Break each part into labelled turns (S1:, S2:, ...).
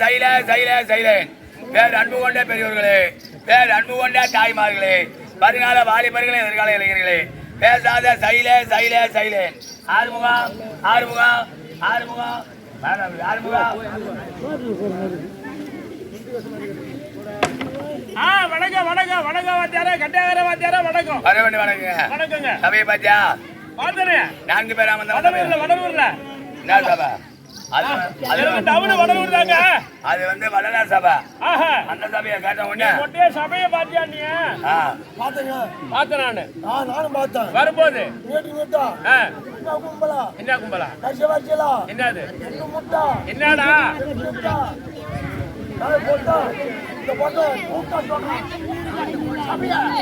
S1: சைலேன். பேர் அன்பு கொண்ட பெரியவர்களே, பேர் அன்பு கொண்ட தாய்மார்களே, வருங்கால வாலிபர்களே, எதிர்கால இளைஞர்களே, பேசாத சைலேன். ஆறுமுகம்
S2: வணக்கம் வாத்தியாரே, கட்டாயர வாத்தியாரே, வணக்கம். வணக்கங்க.
S1: சபையை பாத்தியா?
S2: பாத்தனே.
S1: 4 பேரா வந்தா
S2: வடலூர்ல.
S1: என்ன சபை?
S2: வடலூர் தாங்க.
S1: அது வந்து வள்ளலார் சபை. அந்த சபையை கேட்ட உடனே
S2: மொட்டையே சபையை பாத்தியா நீ? பார்த்தேன் நானும் பார்த்தேன். வரும்போது என்ன கும்பலா? என்னது? என்னடா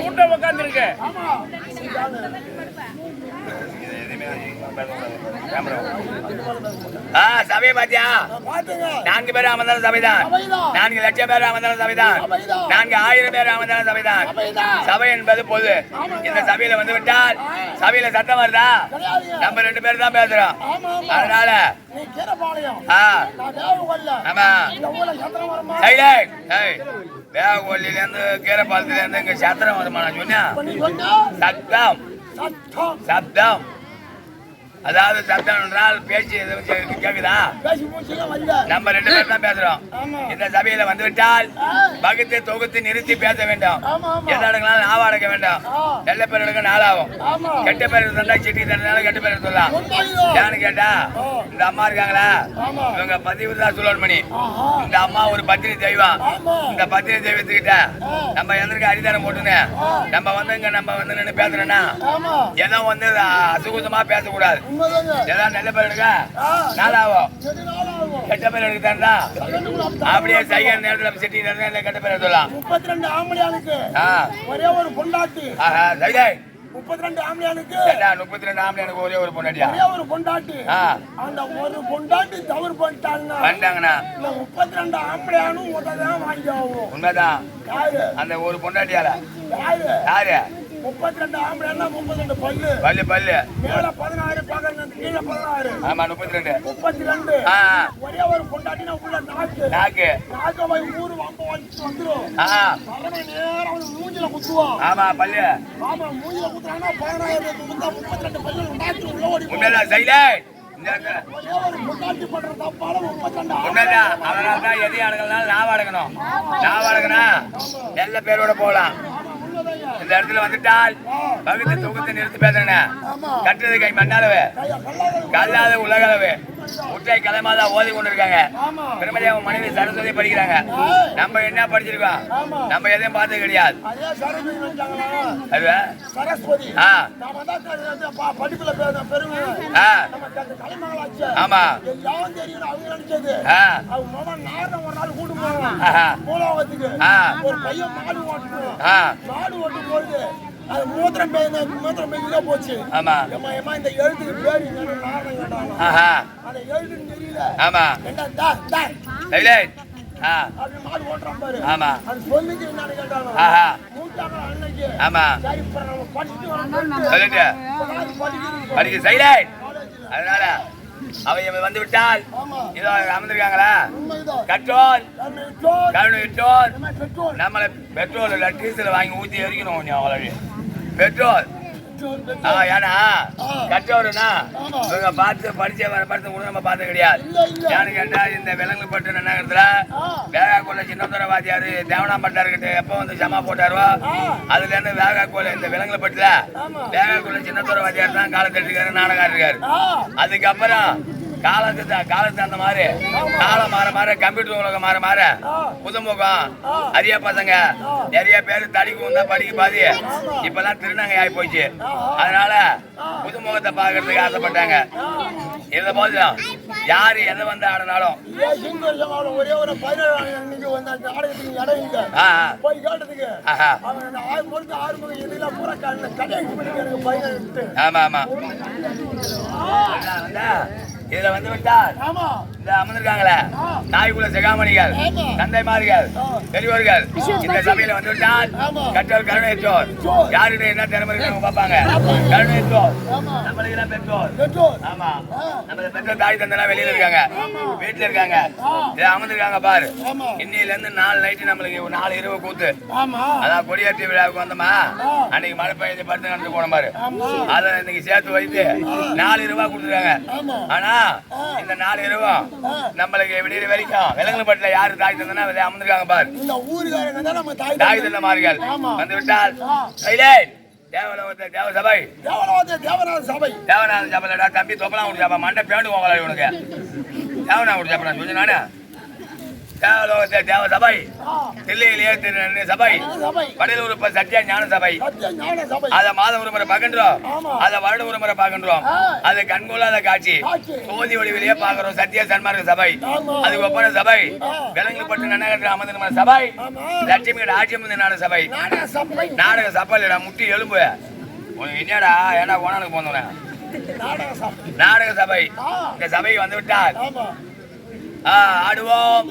S2: கூட்டம் உட்காந்துருக்கு.
S1: சபையை பாத்தியா? 4 பேர் அமர்ந்தாலும் சபைதான், 4 லட்சம் பேர் அமர்ந்தாலும் சபைதான், 4,000 பேர் அமர்ந்தாலும் சபைதான். சபை என்பது பொது. இந்த சபையில வந்து விட்டால் சபையில சத்தம் வருதா? நம்ம 2 பேர் தான் பேசுறோம். அதனால வேகவல்லில இருந்து கீரப்பாலத்துல இருந்து இங்க சத்திரம் வருமா? சொன்னா சப்தம் அதாவது சப்தம் என்றால் பேச்சு கேக்குதா? நம்ம 2 பேர் தான் பேசுறோம். இந்த சபையில வந்து விட்டால் வகுத்து தொகுத்து நிறுத்தி பேச வேண்டும். எந்த இடங்களாலும் நாவ அடக்க வேண்டும். நல்ல பேர் எடுக்க நாளாகும். கெட்ட பேர் இருந்தா சிட்டி தரனால கெட்ட பேர் சொல்லலாம். ஏன்னு கேட்டா இந்த அம்மா இருக்காங்களா, இவங்க பதிவுதா சுலோன்மணி. இந்த அம்மா ஒரு பத்தினி தெய்வம். இந்த பத்தினி தெய்வத்துக்கிட்ட நம்ம எந்திரிக்க அரிதாரம் போட்டுன்னு நம்ம வந்து இங்க நம்ம வந்து நின்று பேசுறோம்னா ஏதோ வந்து அசுகுசமா பேசக்கூடாது. ஏதாவது நல்ல பேர் எடுக்க நாளாகும், கெட்ட பேர் எடுக்க அப்படியே சைகை நேரத்தில் சிட்டி நேரத்தில் கெட்ட பேர் சொல்லலாம்.
S3: 32 ஆம்பளையானுக்கு ஒரே ஒரு பொண்டாட்டி. 32 ஆம்பளையானுக்கு
S1: 32 ஆம்பளையானுக்கு ஒரே ஒரு பொண்டாட்டியா?
S3: ஒரே ஒரு பொண்டாட்டி. அந்த ஒரு பொண்டாட்டி தவறு பண்ணிட்டாங்கன்னா 32 ஆம்பளையானும் உடனே வாங்கி ஆகும்.
S1: உண்மைதான். அந்த ஒரு பொண்டாட்டியால யாரு?
S3: 32 ஆம்பளைன்னா 32 பல்லு.
S1: பல்லு
S3: மேல 16 பகல் கீழே 16.
S1: ஆமா 32.
S3: ஒரே ஒரு பொண்டாட்டினா உள்ள நாக்கு போய் ஊரு வம்ப வந்துரும். நேரம் மூஞ்சில குத்துவான்.
S1: ஆமா பல்லு.
S3: ஆமா மூஞ்சில குத்துறானா 16 குத்தா 32 பல்லு நாக்கு உள்ள ஓடி.
S1: உண்மைதான் சைலேன்.
S3: ஒரே ஒரு பொண்டாட்டி பண்ற தப்பால 32.
S1: உண்மைதான். அதனாலதான் எதையும் அடங்கலாம் நாவ அடங்கணும். நாவ அடங்கினா நல்ல பேரோட போகலாம். இந்த இடத்துல வந்துட்டால் வகுத்து தொகுத்து நிறுத்தி பேசுறேன். கட்டுறது கை மண்ணாலவே கல்லாத உலகளவு முட்டை கலைமாதா ஓதி கொண்டு இருக்காங்க. பெருமதியாக மனைவி சரஸ்வதி படிக்கிறாங்க. நம்ம என்ன படிச்சிருக்கோம்? நம்ம எதையும் பார்த்தது கிடையாது. ஆமா
S3: மாடு ஓட்டும் பொழுது அது மூத்திரம் பெய்யுதா போச்சு.
S1: ஆமா
S3: இந்த எழுத்துக்கு பேரு நாரணம் கேட்டாங்க. அந்த எழுத்துன்னு தெரியல.
S1: ஆமா
S3: மாடு ஓட்டுறான் பாரு.
S1: ஆமா
S3: அது சொல்லுங்க என்னன்னு கேட்டாங்க. அன்னைக்கு
S1: ஆமா
S3: படிச்சுட்டு
S1: படிக்க சைலேன். அதனால அவை வந்து விட்டால் இதோ அமர்ந்திருக்காங்களா? கற்றோல் நம்மளை பெட்ரோல் டீசல் வாங்கி ஊத்தி எரிக்கணும். அவ்வளவு பெட்ரோல். ஏன்னா கற்றோருன்னா இவங்க பார்த்து படிச்ச படத்தை கூட நம்ம பார்த்தது கிடையாது. ஏன்னு கேட்டா இந்த விலங்கு பட்டு நகரத்துல வேகாக்கோல சின்னத்தோர வாத்தியாரு தேவனாம்பட்டாருக்கிட்ட எப்போ வந்து ஜமா போட்டாரோ அதுல இருந்து வேகாக்கோல இந்த விலங்குல பட்டுல வேகாக்கோல சின்னத்தோர வாத்தியார் தான் காலத்து இருக்காரு, நாடகம் இருக்காரு. அதுக்கப்புறம் காலத்து அந்த மாதிரி காலம் மாற கம்ப்யூட்டர் உலகம் மாற புதுமுகம் அரிய பசங்க நிறைய பேர் தடிக்கும் தான் படிக்க பாதி இப்பெல்லாம் திருநங்கை ஆகி போச்சு. அதனால புதுமுகத்தை பாக்குறதுக்கு ஆசைப்பட்டாங்க. இத போதும் யாரு எதை வந்து ஆடினாலும்
S3: ஒரே ஒரு 17 போய் கேட்டதுக்கு
S1: ஆமா ஆமா இதுல வந்து விட்டார் இந்த அமர்ந்திருக்காங்களே தாய்க்குள்ள சிகாமணிகள்
S3: ஆமா.
S1: தந்தைமார்கள்
S3: ஆ.
S1: பெரியவர்கள் இந்த சபையில வந்துவிட்டால்
S3: ஆமா.
S1: கற்றோர் கருணையற்றோர் யாருடைய என்ன திறமை இருக்குன்னு பார்ப்பாங்க. கருணையற்றோர்
S3: ஆமா.
S1: நம்மளுக்கு எல்லாம் பெற்றோர்.
S3: பெற்றோர்.
S1: ஆமா
S3: ஆ.
S1: நம்ம பெற்ற தாய் தந்தெல்லாம் வெளியில இருக்காங்க, வீட்டுல இருக்காங்க. இதை அமர்ந்திருக்காங்க பாரு.
S3: ஆமா.
S1: இன்னையில இருந்து 4 நைட்டு நம்மளுக்கு 4 இரவு கூத்து.
S3: ஆமா.
S1: அதான் கொடியேற்றி விழாவுக்கு வந்தோமா, அன்னைக்கு மழை பெய்ஞ்சு படுத்து நடந்து போன பாரு.
S3: ஆமா.
S1: அதை இன்னைக்கு சேர்த்து வைத்து 4 இரவா கொடுத்துருக்காங்க.
S3: ஆமா.
S1: ஆனா இந்த 4 இரவும் நம்மளுக்கு விடிய வரைக்கும் விலங்குபட்டில யாரு தாய் தந்தனா அமர்ந்திருக்காங்க பாரு.
S3: இந்த ஊருக்காரங்க தான் நம்ம
S1: தாய் தந்தமார்கள்
S3: ஆமா.
S1: வந்து விட்டால் தேவலோகத்தை தேவ சபை
S3: தேவநாத சபை
S1: தேவநாத சபைலடா தம்பி தொப்பலாம் விட்டு சாப்பா மண்டை பேண்டு போகல உனக்கு. தேவனா விட்டு சாப்பிடா சொல்லி நானு தேவலோகத்தை தேவ சபை தில்லையிலேயே திரு சபை வடலூர் சத்திய ஞான சபை. அத மாதம் ஒரு முறை பார்க்கின்றோம், அத வருடம் ஒரு முறை பார்க்கின்றோம். அது கண்கொள்ளாத காட்சி சோதி வடிவிலேயே பார்க்கிறோம். சத்திய சன்மார்க்க சபை அதுக்கு ஒப்பன சபை விலங்குபட்டு நன்னகர அமர்ந்த சபை லட்சுமி ஆட்சியம் நாடக சபை. நாடக சபையிலடா முட்டி எலும்பு உனக்கு என்னடா ஏன்னா கோணானுக்கு போனோம். நாடக சபை இந்த சபை வந்து விட்டால் ஆடுவோம்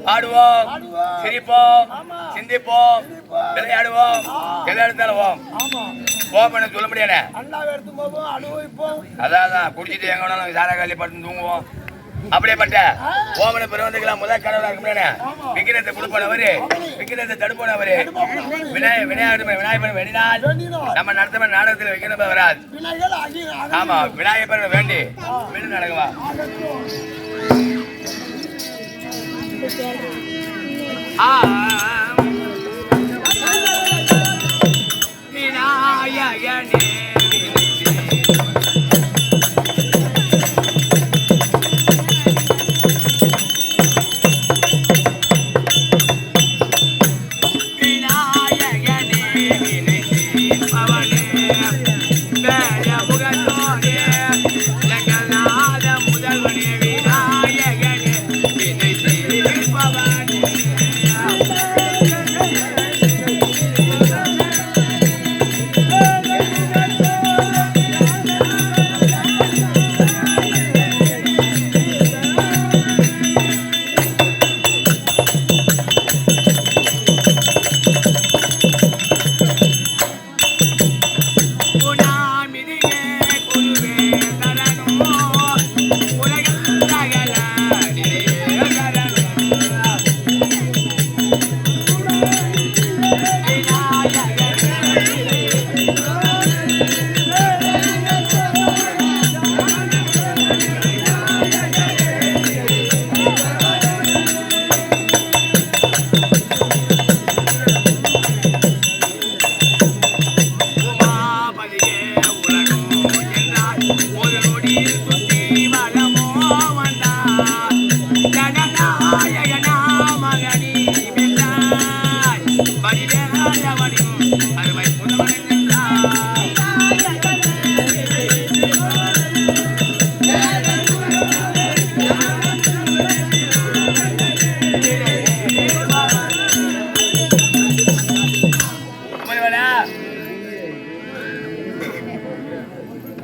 S1: பாடுவோம் சிரிப்போம் சிந்திப்போம் விளையாடுவோம் விளையாடுவோம் போப்பன்னு சொல்ல முடியாது. அதான் குடிச்சிட்டு எங்க வேணாலும் சாரா காலி படுத்து தூங்குவோம். அப்படியேப்பட்ட ஓமன பிறவந்துக்கலாம் முதல் கடவுளா இருக்க விக்கிரத்தை கொடுப்பனவரு விக்கிரத்தை தடுப்பனவரு விநாயகர் வெடினால் நம்ம நடத்த நாடகத்தில் வைக்கணும் வராது. ஆமா விநாயகர் வேண்டி வீடு நடக்குவா. விநாயகனே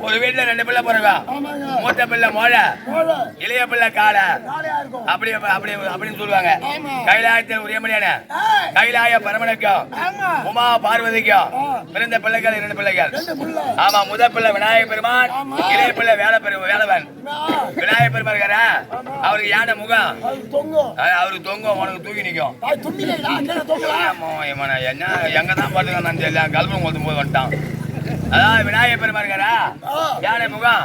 S1: ஒரு வீட்டுல 2 பிள்ளை பிறகும். மூத்த பிள்ளை மோள இளைய பிள்ளை கால அப்படி அப்படின்னு சொல்லுவாங்க. கைலாயத்தில் உரியமணியான கைலாய பரமனுக்கும் உமா பார்வதிக்கும் பிறந்த பிள்ளைகள் 2 பிள்ளைகள். ஆமா முதல் பிள்ளை விநாயக பெருமான் இளைய பிள்ளை வேலவன். விநாயக பெருமான் இருக்கார அவருக்கு யானை முகம் அவருக்கு தொங்கும் உனக்கு தூக்கி நிற்கும். என்ன எங்கதான் பாத்துக்க நான் தெரியல கல்பம் கொளுத்தும் போது வந்துட்டான். அதாவது விநாயகர் பெருமாள் இருக்காரா யானை முகம்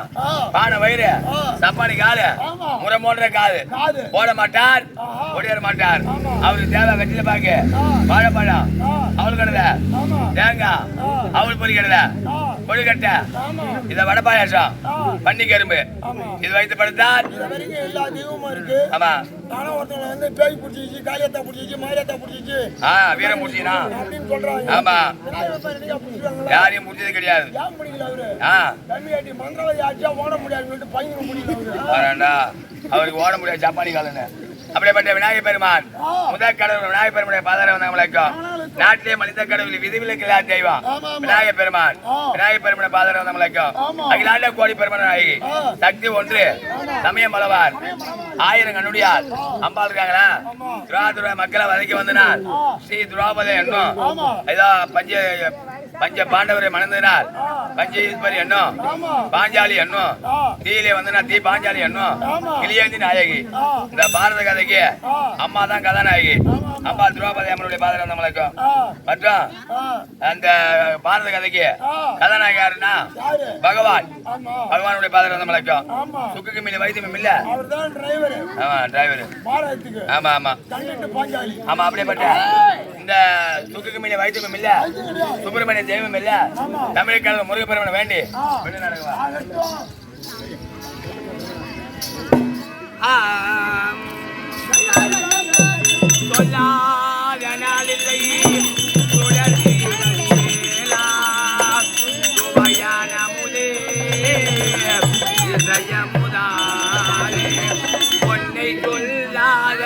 S1: பானை வயிறு சப்பானி காலு முறை போன்ற காது போட மாட்டார் ஒடியார மாட்டார். அவருக்கு தேவை கட்டில பாக்கு வாழைப்பழம் அவள் கடலை தேங்காய் அவள் பொறிக்கடல கொழுக்கட்டை இத வடை பாயாசம் பன்னி கரும்பு இது வைத்து படுத்தார்.
S3: எல்லா தெய்வமும் இருக்கு.
S1: ஆமா
S3: ஆனா ஒருத்தவங்க வந்து பேய் பிடிச்சிச்சு காளியத்தா பிடிச்சிச்சு மாரியத்தா பிடிச்சிச்சு
S1: வீரம் முடிச்சினா
S3: அப்படின்னு சொல்றாங்க.
S1: ஆமா யாரையும் முடிச்சது கிடையாது.
S3: ஏன் முடியல அவரு தம்பி மந்திரவாதி ஆட்சியா ஓட முடியாதுன்னு சொல்லிட்டு பையன் முடியல
S1: அவருக்கு ஓட முடியாது ஜப்பானி காலன்னு. அப்படிப்பட்ட விநாயகர் பெருமான் முதல் கடவுள் விநாயகர் பெருமானுடைய பாதார வந்தவங்களுக்கும் நாட்டிலே மனித கடவுள் விதிவிலக்கில்லா தெய்வம் விநாயகர் பெருமான். விநாயகர் பெருமான பாதரம் நம்மளுக்கும் அகிலாண்ட கோடி பெருமான நாயகி சக்தி ஒன்று சமயம் பலவார் 1000 கண்ணுடியார் அம்பாள் இருக்காங்களா துராதுர மக்களை வதைக்க வந்தனால் ஸ்ரீ துராபதி என்னும் ஏதோ பஞ்ச பாண்டவரை மணந்ததினால் பஞ்ச ஈஸ்வரி என்னும் பாஞ்சாலி என்னும் தீயிலே வந்தனா தீ பாஞ்சாலி என்னும் கிளியேந்தி நாயகி. இந்த பாரத கதைக்கு அம்மா தான் கதாநாயகி. அம்மா திரௌபதி அம்மனுடைய பாதரம் நம்மளுக்கும் மற்றும் அந்த பாரத கதைக்கு கதாநாயகி யாருன்னா பகவான். பகவானுடைய பாதரம் நம்மளுக்கும் சுக்குக்கு மீன் வைத்தியம் இல்ல ஆமா டிரைவர் ஆமா ஆமா ஆமா அப்படியேப்பட்ட இந்த சுக்குக்கு மீன் வைத்தியம் இல்ல சுப்பிரமணிய தெய்வம் இல்ல தமிழக முருகப்பெருமனை வேண்டி சொல்லாத நாளில்லை பொன்னை சொல்லாத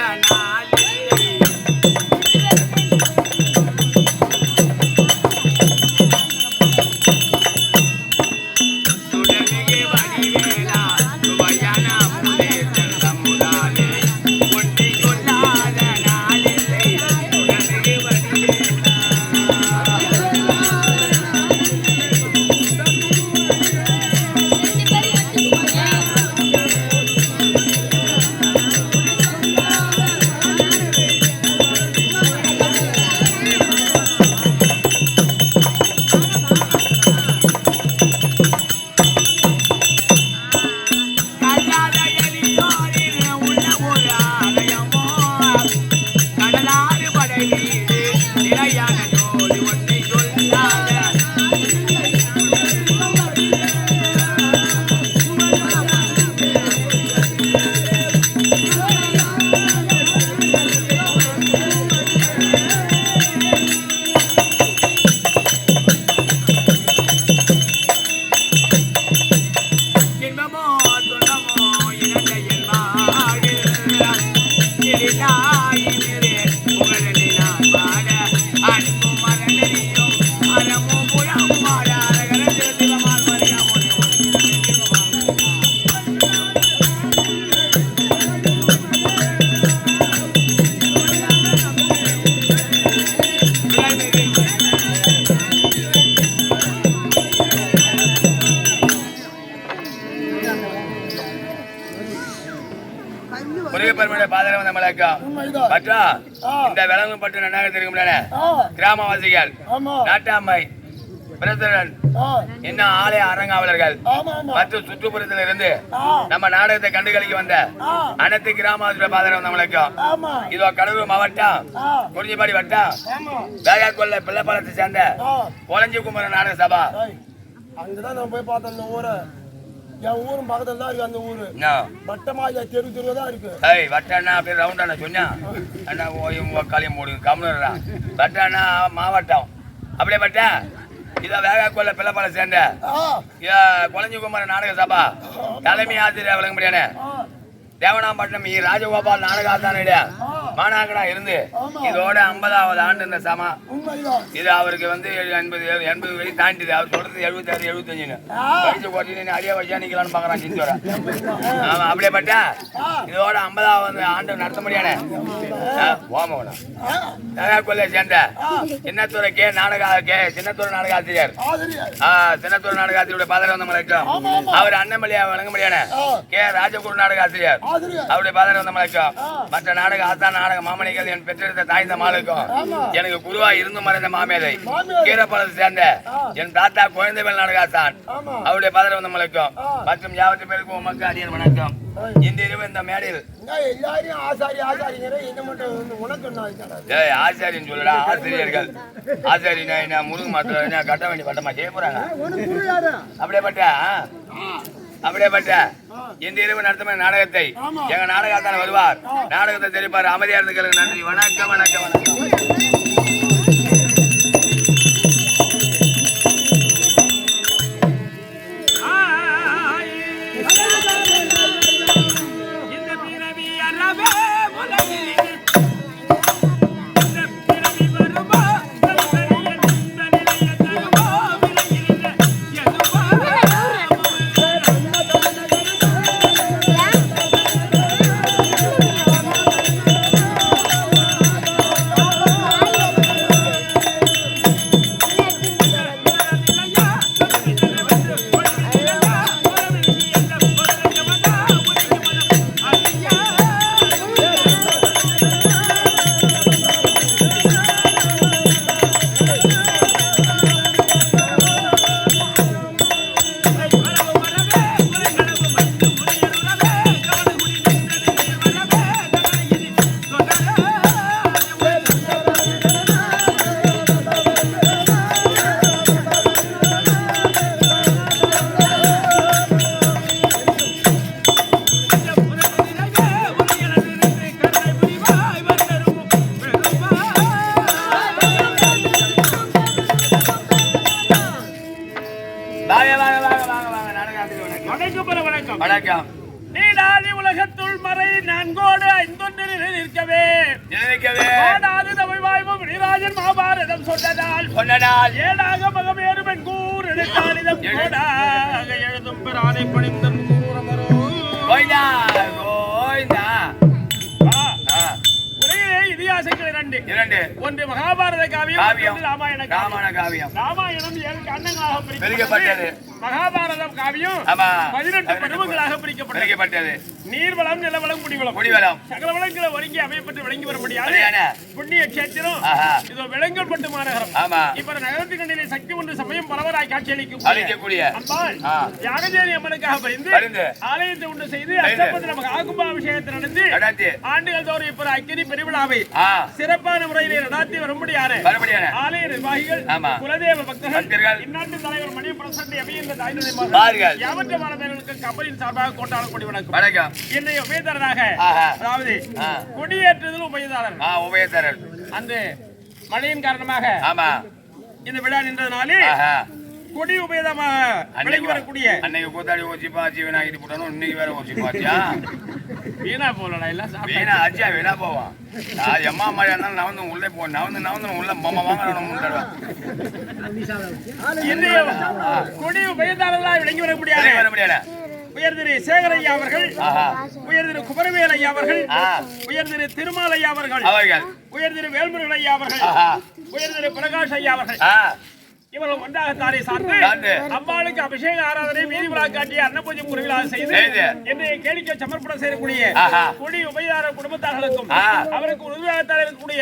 S1: இந்த விலங்கு பட்டு நன்னாக தெரியும் கிராமவாசிகள் நாட்டாமை பிரதரன் இன்னும் ஆலய அரங்காவலர்கள் மற்றும் சுற்றுப்புறத்தில் இருந்து நம்ம நாடகத்தை கண்டுகளிக்க வந்த அனைத்து கிராமவாசிகள் பாதரம் நம்மளுக்கும் இதோ கடலூர் மாவட்டம் குறிஞ்சிப்பாடி வட்டம் வேகாக்கொல்ல பிள்ளைப்பாலத்தை சேர்ந்த கொளஞ்சி குமரன் நாடக சபா
S3: அங்கதான் நான் போய் பார்த்தேன் அந்த ஊரை. என் ஊரும் பக்கத்துல தான் இருக்கு அந்த ஊரு. வட்டமா தெரு தெருவா தான் இருக்கு.
S1: வட்டண்ணா அப்படியே ரவுண்டாண்ணா சொன்னா அண்ணா ஓயும் காலியம் போடுங்க கம்னரா வட்டண்ணா மாவட்டம் அப்படியே பட்ட இதை வேகாக்கொல்ல பிள்ளைப்பாலை சேர்ந்த கொளஞ்சி குமரன் நாடக சபா தலைமை ஆசிரியர் விளங்க முடியானே தேவனாம்பட்டினம் ராஜகோபால் நாடக ஆசானிட மாணாக்கனா இருந்து இதோட 50வது ஆண்டு இந்த சமா இது அவருக்கு வந்து 80 வயசு தாண்டிது. அவர் சொல்றது 76 75 வயசு போட்டு அடியா வயசா நிக்கலான்னு பாக்குறான் சிந்தோட. ஆமா அப்படியேப்பட்ட இதோட 50வது ஆண்டு நடத்த முடியானே ஓமகனா வேகாக்கொல்லை சேர்ந்த சின்னத்துறை சின்னத்துறை நாடக ஆசிரியர் சின்னத்துறை நாடக ஆசிரியருடைய பாதரம் வந்த மலைக்கும் அவர் அண்ணமலையா வழங்க முடியானே ராஜகுரு நாடக ஆசிரியர் அவருடைய பாதரம் வந்த மலைக்கும் மற்ற நாடக ஆசான் நாடக மாமணிகள் என் பெற்றெடுத்த தாய்ந்த மாலுக்கும் எனக்கு குருவா இருந்து மறைந்த மாமேதை கீரப்பாலத்தை சேர்ந்த என் தாத்தா குழந்தைகள் நாடக ஆசான் அவருடைய பாதரம் வந்த மலைக்கும் மற்றும் யாவற்று பேருக்கும் உமக்கு அடியன் வணக்கம். இந்த இரவு இந்த மேடையில் ஆசாரின்னு சொல்லடா ஆசிரியர்கள் ஆசாரினா முருகு மாத்திர கட்ட வேண்டிய பட்டமா செய்ய போறாங்க. அப்படியேப்பட்ட இந்த இரவு நடத்தும் நாடகத்தை எங்க நாடகத்தான வருவார். நாடகத்தை தெரிப்பார். அமைதியா இருந்து நன்றி. வணக்கம் வணக்கம் வணக்கம்.
S2: வணக்கம்.
S1: வணக்கம்.
S2: நீடாதி உலகத்துள் மறை நான்கோடு ஐந்தொன்றில் நிற்கவே ஓடாது தமிழ் வாய்வும் நீராஜன் மகாபாரதம் சொன்னதால் ஏடாக மகமேறு பெண் கூர் எடுத்தாலிதம் கோடாக எழுதும் பிரானை பணிந்தன் கூறமரோ உலகிலே இதிகாசங்கள் இரண்டு. ஒன்று மகாபாரத காவியம், ராமாயண காவியம். ராமாயணம் 7 கண்டங்களாக பிரிக்கப்பட்டது. மகாபாரதம் காவியம் 18 பருவங்களாக பிரிக்கப்பட்டது. நீர்வளம், நிலவளம், குடிவளம் சகல வளங்களை ஒருங்கி அமைப்பட்டு விளங்கி வர முடியாது. புண்ணிய கஷேத்திரம் இதோ விளங்கப்பட்டு மாநகரம். இப்ப நகரத்தின் கண்ணிலே சக்தி ஒன்று சமயம் பலவராய் காட்சியளிக்கக்கூடிய அம்பாள் யாகஜேரி அம்மனுக்காக பரிந்து ஆலயத்தை உண்டு செய்து அஷ்டபத்திர மகாகும்பாபிஷேகத்தை நடத்தி ஆண்டுகள் தோறும் இப்ப அக்கினி பெருவிழாவை சிறப்பான முறையிலே நடாத்தி வரும்படியான ஆலய நிர்வாகிகள், குலதேவ பக்தர்கள், இந்நாட்டு தலைவர் மணி பிரசன்ட் அபியந்த தாய்ந்ததை யாவற்ற மாணவர்களுக்கு கம்பெனியின் சார்பாக கோட்டாளர் கொடி வணக்கம். என்னை உபயதாரராக, அதாவது கொடியேற்றுதல் உபயதாரர் அந்த மழையின் காரணமாக இந்த விழா நின்றதுனாலே கொடி உபயதமாக விளங்கி வரக்கூடிய
S1: அன்னைக்கு கூத்தாடி ஓச்சிப்பா ஜீவனாகிட்டு போட்டணும். இன்னைக்கு வேற ஓச்சிப்பாச்சியா
S2: வீணா போகலாம். எல்லாம்
S1: வீணா ஆச்சியா வீணா போவான். அது எம்மா மாதிரியா இருந்தாலும் நவந்து உள்ளே போ நவந்து உள்ள பொம்மை வாங்கணும்.
S2: கொடி உபயதாரர்களாக விளங்கி வர முடியாது. உயர்திரு சேகரையா அவர்கள், உயர்திரு குமரவேல் ஐயா அவர்கள், உயர்திரு திருமால் ஐயா அவர்கள், உயர்திரு வேல்முருகன் ஐயா அவர்கள், உயர்திரு பிரகாஷ் ஐயா அவர்கள் இவர்கள் ஒன்றாக தாரை சார்ந்து அம்பாளுக்கு அபிஷேக ஆராதனை வீதி விழா காட்டிய அன்னபூஜை முறைகளாக செய்து இன்றைய கேளிக்கை சமர்ப்பணம் செய்யக்கூடிய குடி உபயதார குடும்பத்தார்களுக்கும் அவருக்கு உறுதியாக இருக்கக்கூடிய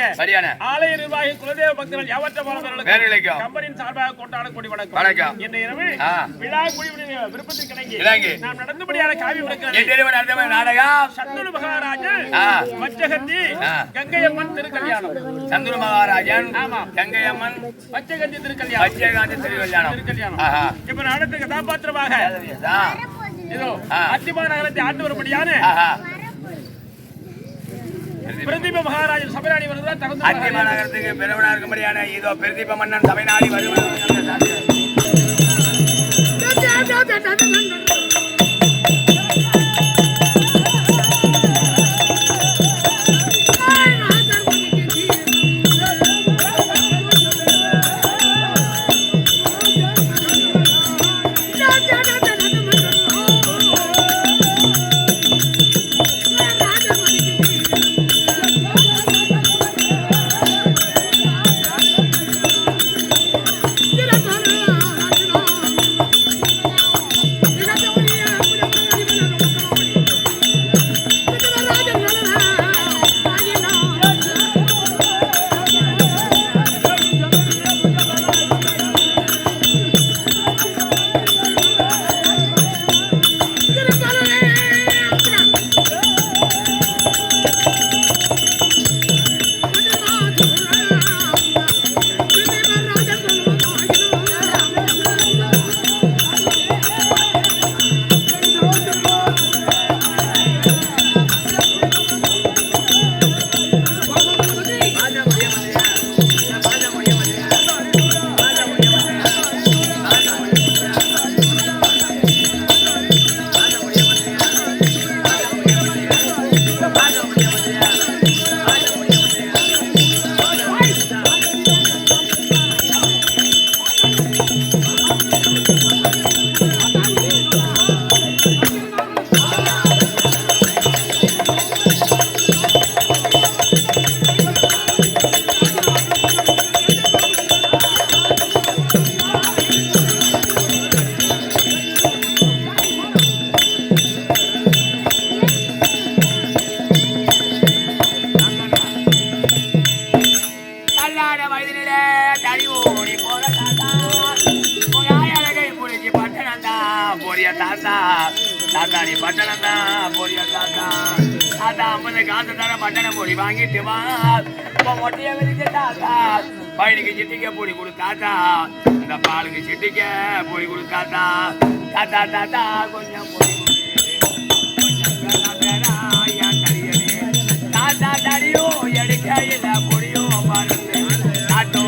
S2: ஆலய நிர்வாகி, குலதேவ பக்தர்கள் யாவற்ற மாணவர்களுக்கும் கம்பெனியின் சார்பாக கோட்டான கொடி வணக்கம். இன்றைய இரவு விழா குடியுடைய விருப்பத்திற்கு நாம் நடந்தபடியான காவியம் நாடகம் சந்துரு மகாராஜன் மச்சகந்தி கங்கையம்மன் திருக்கல்யாணம்.
S1: சந்துரு மகாராஜன் கங்கையம்மன்
S2: மச்சகந்தி திருக்கல்யாணம். இப்ப அடுத்த கதாபாத்திரமாக இதோ அத்திமா நகரத்தை ஆண்டு வரும்படியான பிரதீப மகாராஜன் சபைநாடி வருவதா தகுந்த
S1: அத்திமா நகரத்துக்கு பெருவனா இருக்கும்படியான இதோ பிரதீப மன்னன் சபைநாடி வருவதா தாத்தாடி பட்டணம் தான் பொரிய தாத்தா தாத்தா 50 காசு தர பட்டண பொடி வாங்கிட்டு வா மொட்டைய வெளிச்ச தாத்தா பையனுக்கு சிட்டிக்க பொடி கொடு தாத்தா இந்த பாலுக்கு சிட்டிக்க பொடி கொடு தாத்தா தாத்தா தாத்தா கொஞ்சம் பொடி தாத்தா தடியோ எடுக்கையில் பொடியோ பாருங்க தாத்தோ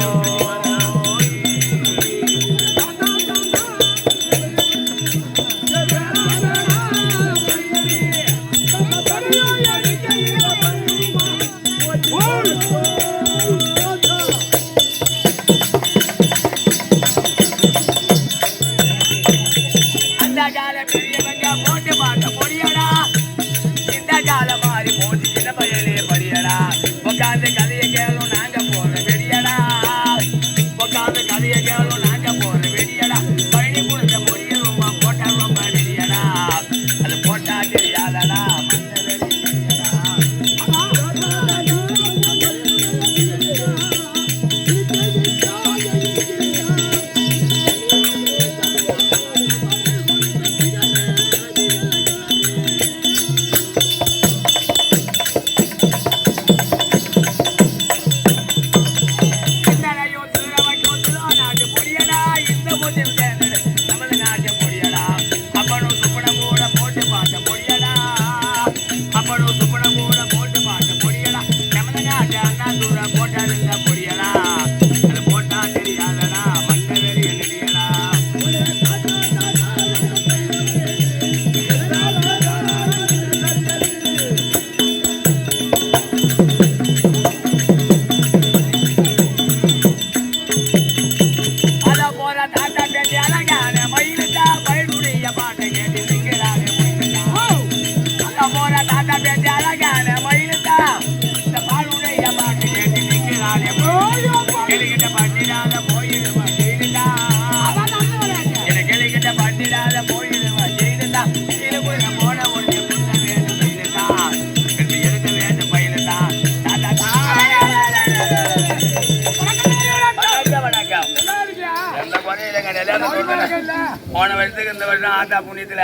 S1: போன வருஷத்துக்கு இந்த வருஷம் ஆத்தா புண்ணியத்துல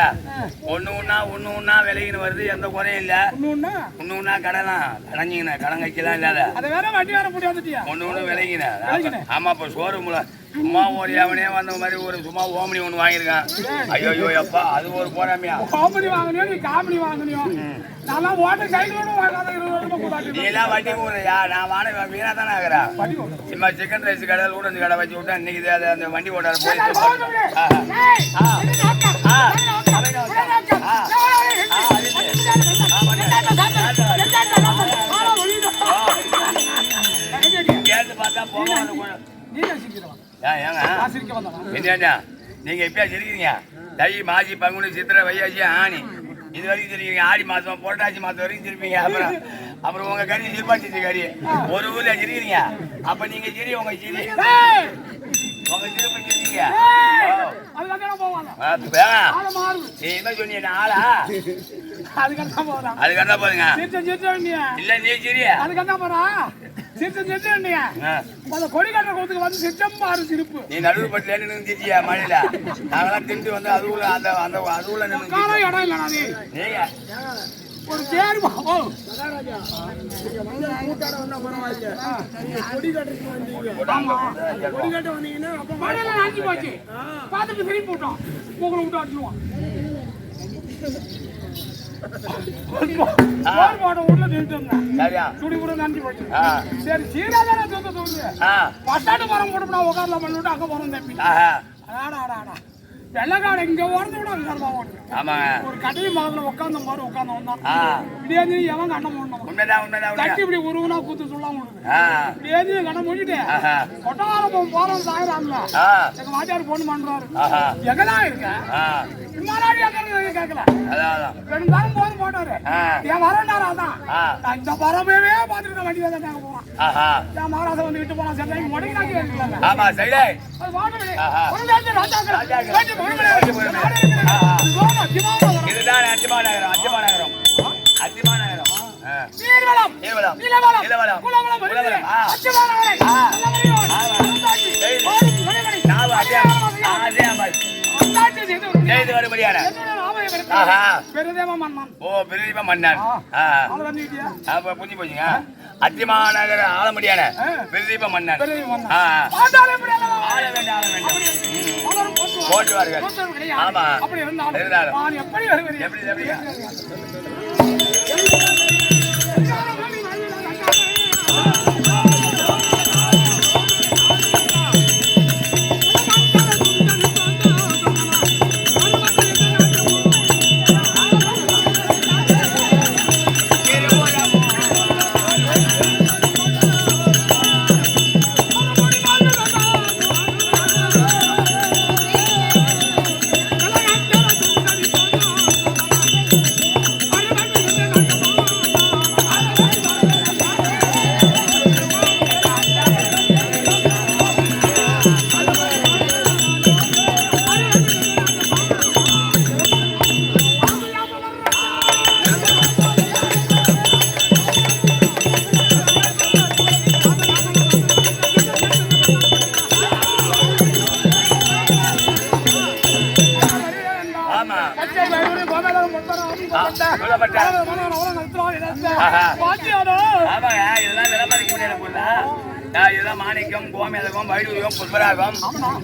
S1: ஒண்ணு ஒண்ணா விலையின்னு வருது, எந்த குறையும் இல்ல. ஒண்ணு கடலாம் கடன் கைக்கலாம் இல்லாத ஒண்ணு விலைங்கின. ஆமா, இப்ப ஷோரூம்ல சும்மா ஒரு எவனே வந்த மாதிரி ஒரு சும்மா ஓமனி ஒண்ணு வாங்கியிருக்கான். ஐயோ எப்பா, அது ஒரு போறாமையா? நீ எல்லாம் வட்டி போடுறியா? நான் வாடகை வீணா தானே ஆகுறேன். சும்மா சிக்கன் ரைஸ் கடை ஊடஞ்சு கடை வச்சு விட்டா இன்னைக்கு அந்த வண்டி ஓட்டார போய் கேட்டு பார்த்தா போக. நீங்க இப்ப சிரிக்கிறீங்க. தை மாசி பங்குனி சித்திரை வையாசி ஆணி இது வரைக்கும் சிரிக்கிறீங்க. ஆடி மாசம் புரட்டாசி மாசம் வரைக்கும் சிரிப்பீங்க. அப்புறம் உங்க கறி சிரிப்பாச்சி கறி ஒரு ஊர்ல சிரிக்கிறீங்க. அப்ப நீங்க சிரி உங்க சிரி உங்க சிரிப்பு சிரிக்கிறீங்க. நீ என்ன சொன்னீங்க? ஆளா அதுக்கு போதுங்க. இல்ல நீ சிரியா நீ நடுவு பட்டில நின்றுச்சியா மழையில? நாங்கெல்லாம் திண்டு வந்து அதுல அதுல நீங்க
S3: ஒரு தேர்வு பார்த்துட்டு திரும்பி போட்டோம். உங்களை விட்டு அடிச்சுடுவோம். சரி சீராதான பட்டாட்டு மரம் போட்டு உட்காரலாம் பண்ணிட்டு அங்க போறோம் தம்பி. வெள்ளக்காடு இங்க ஓடுறது விட அங்க ஒரு கடையும் மகத்துல உட்கார்ந்த மாதிரி உட்கார்ந்து வந்தான். இப்படியே எவன் கண்ணம் போடணும் தட்டி இப்படி உருவனா கூத்து சொல்லாம இப்படியே கண்ணம் முடிச்சுட்டு கொட்டாரம் போறோம் சாயிராங்கள எங்க மாட்டியாரு போன் பண்றாரு. எங்கதான் இருக்க இம்மாடி எங்க கேட்கல. ரெண்டு தாரம் போது போட்டாரு. என் வரண்டாரு. அதான் இந்த பரமே பாத்துட்டு வண்டி தான் நாங்க போறோம். என் மகாராஜா வந்து விட்டு போனா சரி முடங்கினாக்கி இருக்கலாம்.
S1: ஆமா சரி இதுதான் அத்திமாநகரம். அத்திமாநகரம் அத்திமாநகரம் நீர்வளம் நீர்வளம் நிலவளம் நிலவளம் குலவளம் குலவளம் அத்திமாநகர ஆலமடியான பிரதீப மன்னன் போட்டுவார்கள். ஆமா இருந்தாலும் எப்படி எப்படி மாணிக்கம் கோமேதகம் வைடூரியம் புஷ்பராகம்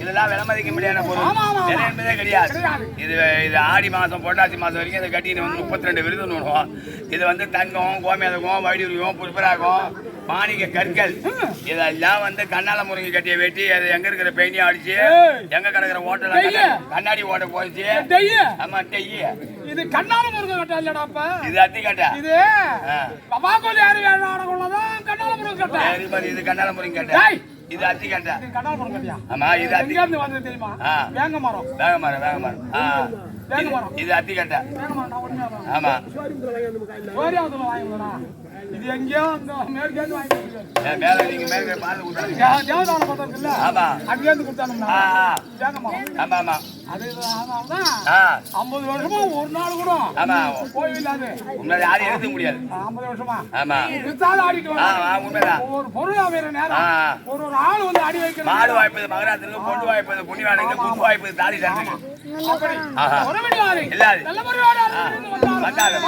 S1: இதெல்லாம் விலமதிக்க முடியாத பொருள் என்பதே கிடையாது. இது ஆடி மாசம் புரட்டாசி மாசம் வரைக்கும் இதை கட்டின்னு வந்து 32 விருது நோடுவோம். இது வந்து தங்கம் கோமேதகம் வைடூரியம் புஷ்பராகம் மாணிக்க கற்கள் இதெல்லாம் வந்து கண்ணால முருங்கி கட்டிய வெட்டி அது எங்க இருக்கிற பெயிண்டியும் அடிச்சு எங்க கிடக்குற ஓட்டல கண்ணாடி ஓட்ட போயிடுச்சு. ஆமா டெய்ய
S3: இது கண்ணால முருங்க கட்டா இல்லடாப்பா, இது
S1: அத்தி கட்டா. இது
S3: பாபாகோலி யாரு வேணானக்குள்ளதான் கண்ணால முருங்க கட்டா.
S1: சரி பாரு, இது கண்ணால முருங்க கட்டா. இது அத்தி கட்டா.
S3: இது கண்ணால முருங்க கட்டியா?
S1: ஆமா இது அத்தி.
S3: எங்க இருந்து வந்து தெரியுமா? வேங்க மரம்.
S1: வேங்க மரம் வேங்க மரம்.
S3: வேங்க மரம்.
S1: இது அத்தி கட்டா.
S3: வேங்க மரம் நான் ஒண்ணே தான்.
S1: ஆமா
S3: சோரியாவுல வாங்கி வரா. இது எங்கயோ அந்த மேற்கே இருந்து வாங்கி வந்துருக்காரு.
S1: மேல நீங்க மேல பால் ஊத்துறீங்க.
S3: தேவதான பதம் இல்ல.
S1: ஆமா
S3: அங்க இருந்து கொடுத்தானுங்க. வேங்க மரம்.
S1: ஆமா ஆமா
S3: அதனாலதான் 50 வருஷமா ஒரு நாள் கூட
S1: ஆமா
S3: கோயிலாது
S1: உண்மை யாரும் எழுத முடியாது
S3: 50 வருஷமா
S1: ஆமா
S3: ஆடிட்டு
S1: உண்மைதான்
S3: ஒரு பொருள் அமைற நேரம் ஒரு ஆள் வந்து அடி வைக்கிறது
S1: மாடு வாய்ப்பது மகராத்திற்கு பொண்ணு வாய்ப்பது புண்ணியவானுக்கு புது வாய்ப்பது தாலி தரணும் இல்லாது வந்தாலும்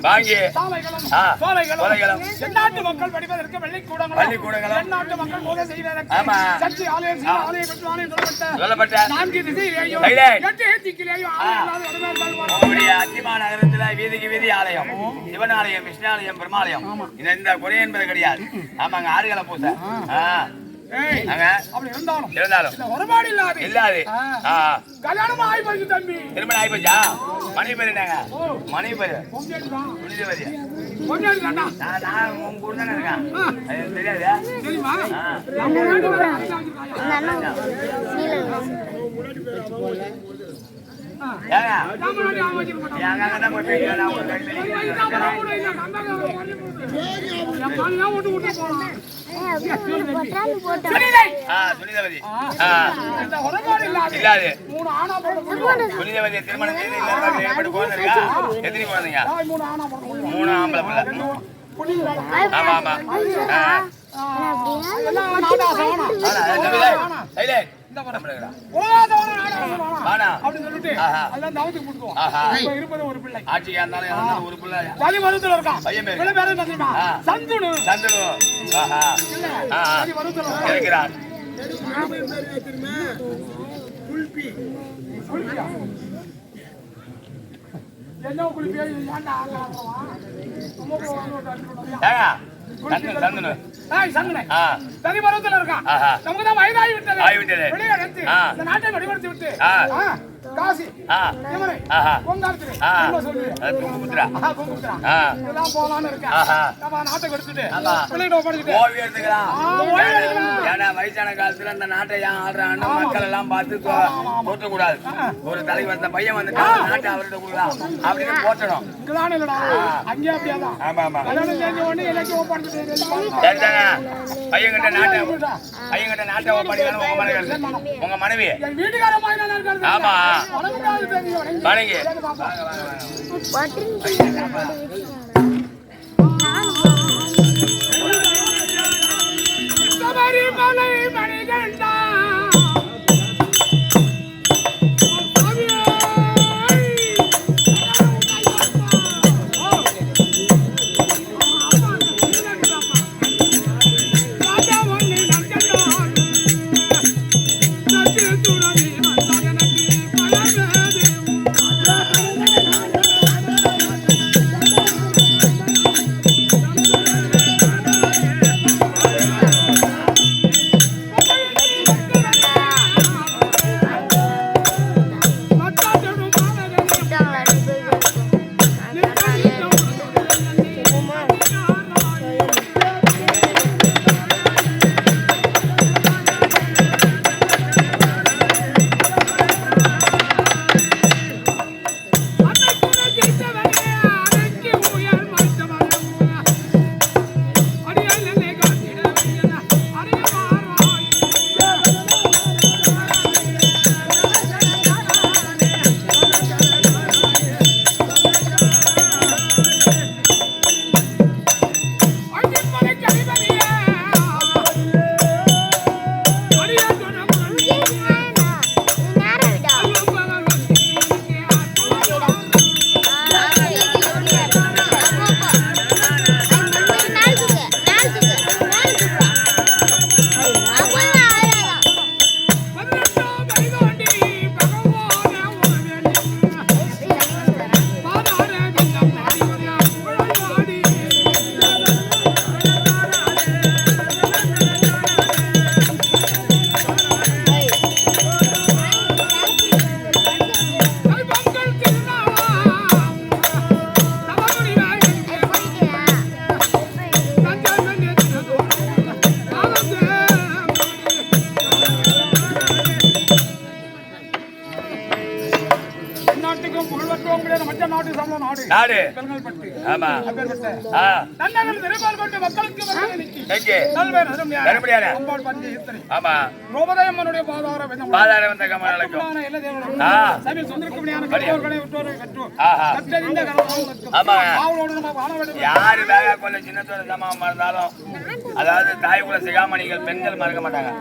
S1: வாங்கி
S3: தென்னாட்டு மக்கள் படிப்பதற்கு பள்ளிக்கூடங்கள் தென்னாட்டு மக்கள் போதை செய்வதற்கு சக்தி ஆலயம்
S1: சொல்லப்பட்ட
S3: 4 திசையிலேயும் 8 திக்கிலேயும்
S1: அத்திமா நகரத்துல வீதிக்கு வீதி ஆலயம் சிவன் ஆலயம் விஷ்ணு ஆலயம் பிரம்மாலயம் இந்த குறை என்பது கிடையாது ஆமாங்க ஆறுகளை பூசை
S3: அப்படி இருந்தாலும்
S1: இல்லாது
S3: கல்யாணம் ஆயிப்போச்சு தம்பி
S1: திருமணம் ஆயிப்போச்சா மணி பேரு என்னங்க மணி பேரு புனிதவதி நான் உங்க ஊர் தானே இருக்கேன் தெரியாது
S3: தெரியுமா
S1: இல்லாது புனிதவதியை திருமணம் செய்து ஏற்பட்டு குழந்தைங்க எத்தனை குழந்தைங்க 3 ஆம்பளை பிள்ளை ஆமா ஆமா ஆட்சியா இருந்தாலும் ஒரு பிள்ளை இருக்கிறார்
S3: என்ன குளிப்பியா தனி பருவத்தில் இருக்கான் நமக்கு தான் வயதாகி விட்டது வெளியெடுத்து இந்த நாட்டை வடிவெடுத்து விட்டு காசி யமுனை பொங்காலத்திலே போலான்னு இருக்கேன் நம்ம நாட்டை எடுத்துட்டு பிள்ளைகிட்ட ஒப்படைச்சிட்டு
S1: ஓய்வு எடுத்துக்கலாம் ஏன்னா வயசான காலத்துல அந்த நாட்டை ஏன் ஆடுறான்னு மக்கள் எல்லாம் பார்த்து போற்றக்கூடாது ஒரு தலைவர் அந்த பையன் வந்துட்டு நாட்டை அவர்கிட்ட கொடுக்கலாம் அப்படின்னு போட்டணும்
S3: இங்கதான் இல்லடா அங்கே அப்படியாதான்
S1: ஆமா ஆமா
S3: கல்யாணம் செஞ்ச உடனே எல்லாத்தையும் ஒப்படைச்சிட்டு
S1: பையன்கிட்ட நாட்டை ஒப்படைக்கணும் உங்க மனைவி
S3: வீட்டுக்காரமா
S1: ஆமா வணங்கி
S3: மலை மணிகண்டா
S1: நாடு
S3: பெருங்கல்பட்டு.
S1: ஆமா
S3: அப்பேற்பட்ட
S1: ஆ
S3: நன்னகர் திருப்பால்பட்டு மக்களுக்கு வருகிறேன்.
S1: எங்கே
S3: நல்வேறு அருமையான
S1: கருப்படியான
S3: அம்பாள் பஞ்சு இத்தனை.
S1: ஆமா
S3: ரோபதயம்மனுடைய பாதார விதம்.
S1: பாதார வந்த கமலக்கும்
S3: அற்புதமான எல்லா தேவர்களும்
S1: ஆ.
S3: சபையில் சொந்திருக்கும்படியான கற்றோர்களை விட்டோரை கற்றோர்.
S1: ஆஹா.
S3: கற்றறிந்த கரவாகவும் இருக்கும்.
S1: ஆமா.
S3: ஆவலோடு நம்ம வாழ வேண்டும்.
S1: யாரு வேக கொள்ள சின்னத்தோட சமமா இருந்தாலும் அதாவது தாய் குல சிகாமணிகள் பெண்கள் மறக்க மாட்டாங்க.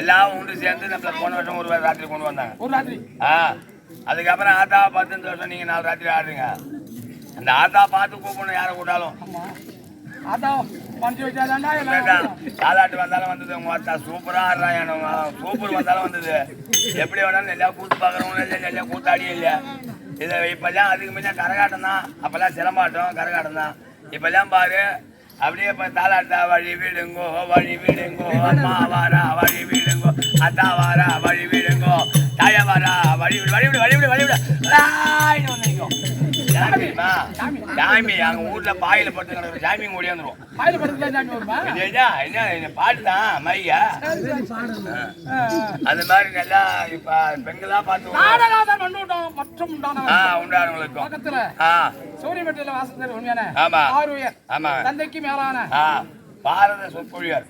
S1: எல்லாம் ஒன்று சேர்ந்து நம்மள போன வருஷம் ஒரு ராத்திரி கொண்டு வந்தாங்க.
S3: ஒரு ராத்திரி
S1: ஆ அதுக்கப்புறம் ஆத்தா பார்த்து இந்த வருஷம் நீங்க 4 ராத்திரி ஆடுறீங்க. அந்த ஆத்தா பார்த்து கூப்பிடணும் யாரை கூட்டாலும்.
S3: அதான் பஞ்சு வச்சாதாண்டா எல்லாம்
S1: தாலாட்டு வந்தாலும் வந்தது உங்க ஆத்தா சூப்பரா ஆடுறாங்க. சூப்பர் வந்தாலும் வந்தது. எப்படி வேணாலும் எல்லாம் கூத்து பார்க்குறவங்க இல்லை எல்லாம் கூத்தாடியே இல்லை. இதை இப்பெல்லாம் அதுக்கு முன்னே கரகாட்டம் தான். அப்பெல்லாம் சிலம்பாட்டம் கரகாட்டம் தான். இப்பெல்லாம் பாரு அப்படியே இப்போ தாலாட்டா வழி வீடுங்கோ அம்மா வாரா வழி வீடுங்கோ அத்தா வாரா வழி வீடுங்கோ தாயா வாரா வழி விடு நிற்கும். சாமி அங்க ஊர்ல பாயில படுத்து கிடக்குற சாமி ஓடியாந்துரும்.
S3: பாயில படுத்து சாமி வருமா?
S1: என்ன பாட்டு தான் மையா. அது மாதிரி நல்லா இப்ப பெண்களா பார்த்து
S3: நாடகாதான் மற்றும்
S1: உண்டானவங்களுக்கும்
S3: பக்கத்துல சூரியமேட்டில வாசத்தில் உண்மையான
S1: ஆமா
S3: ஆறுயர்
S1: ஆமா
S3: தந்தைக்கு மேலான
S1: பாரத சொற்பொழியார்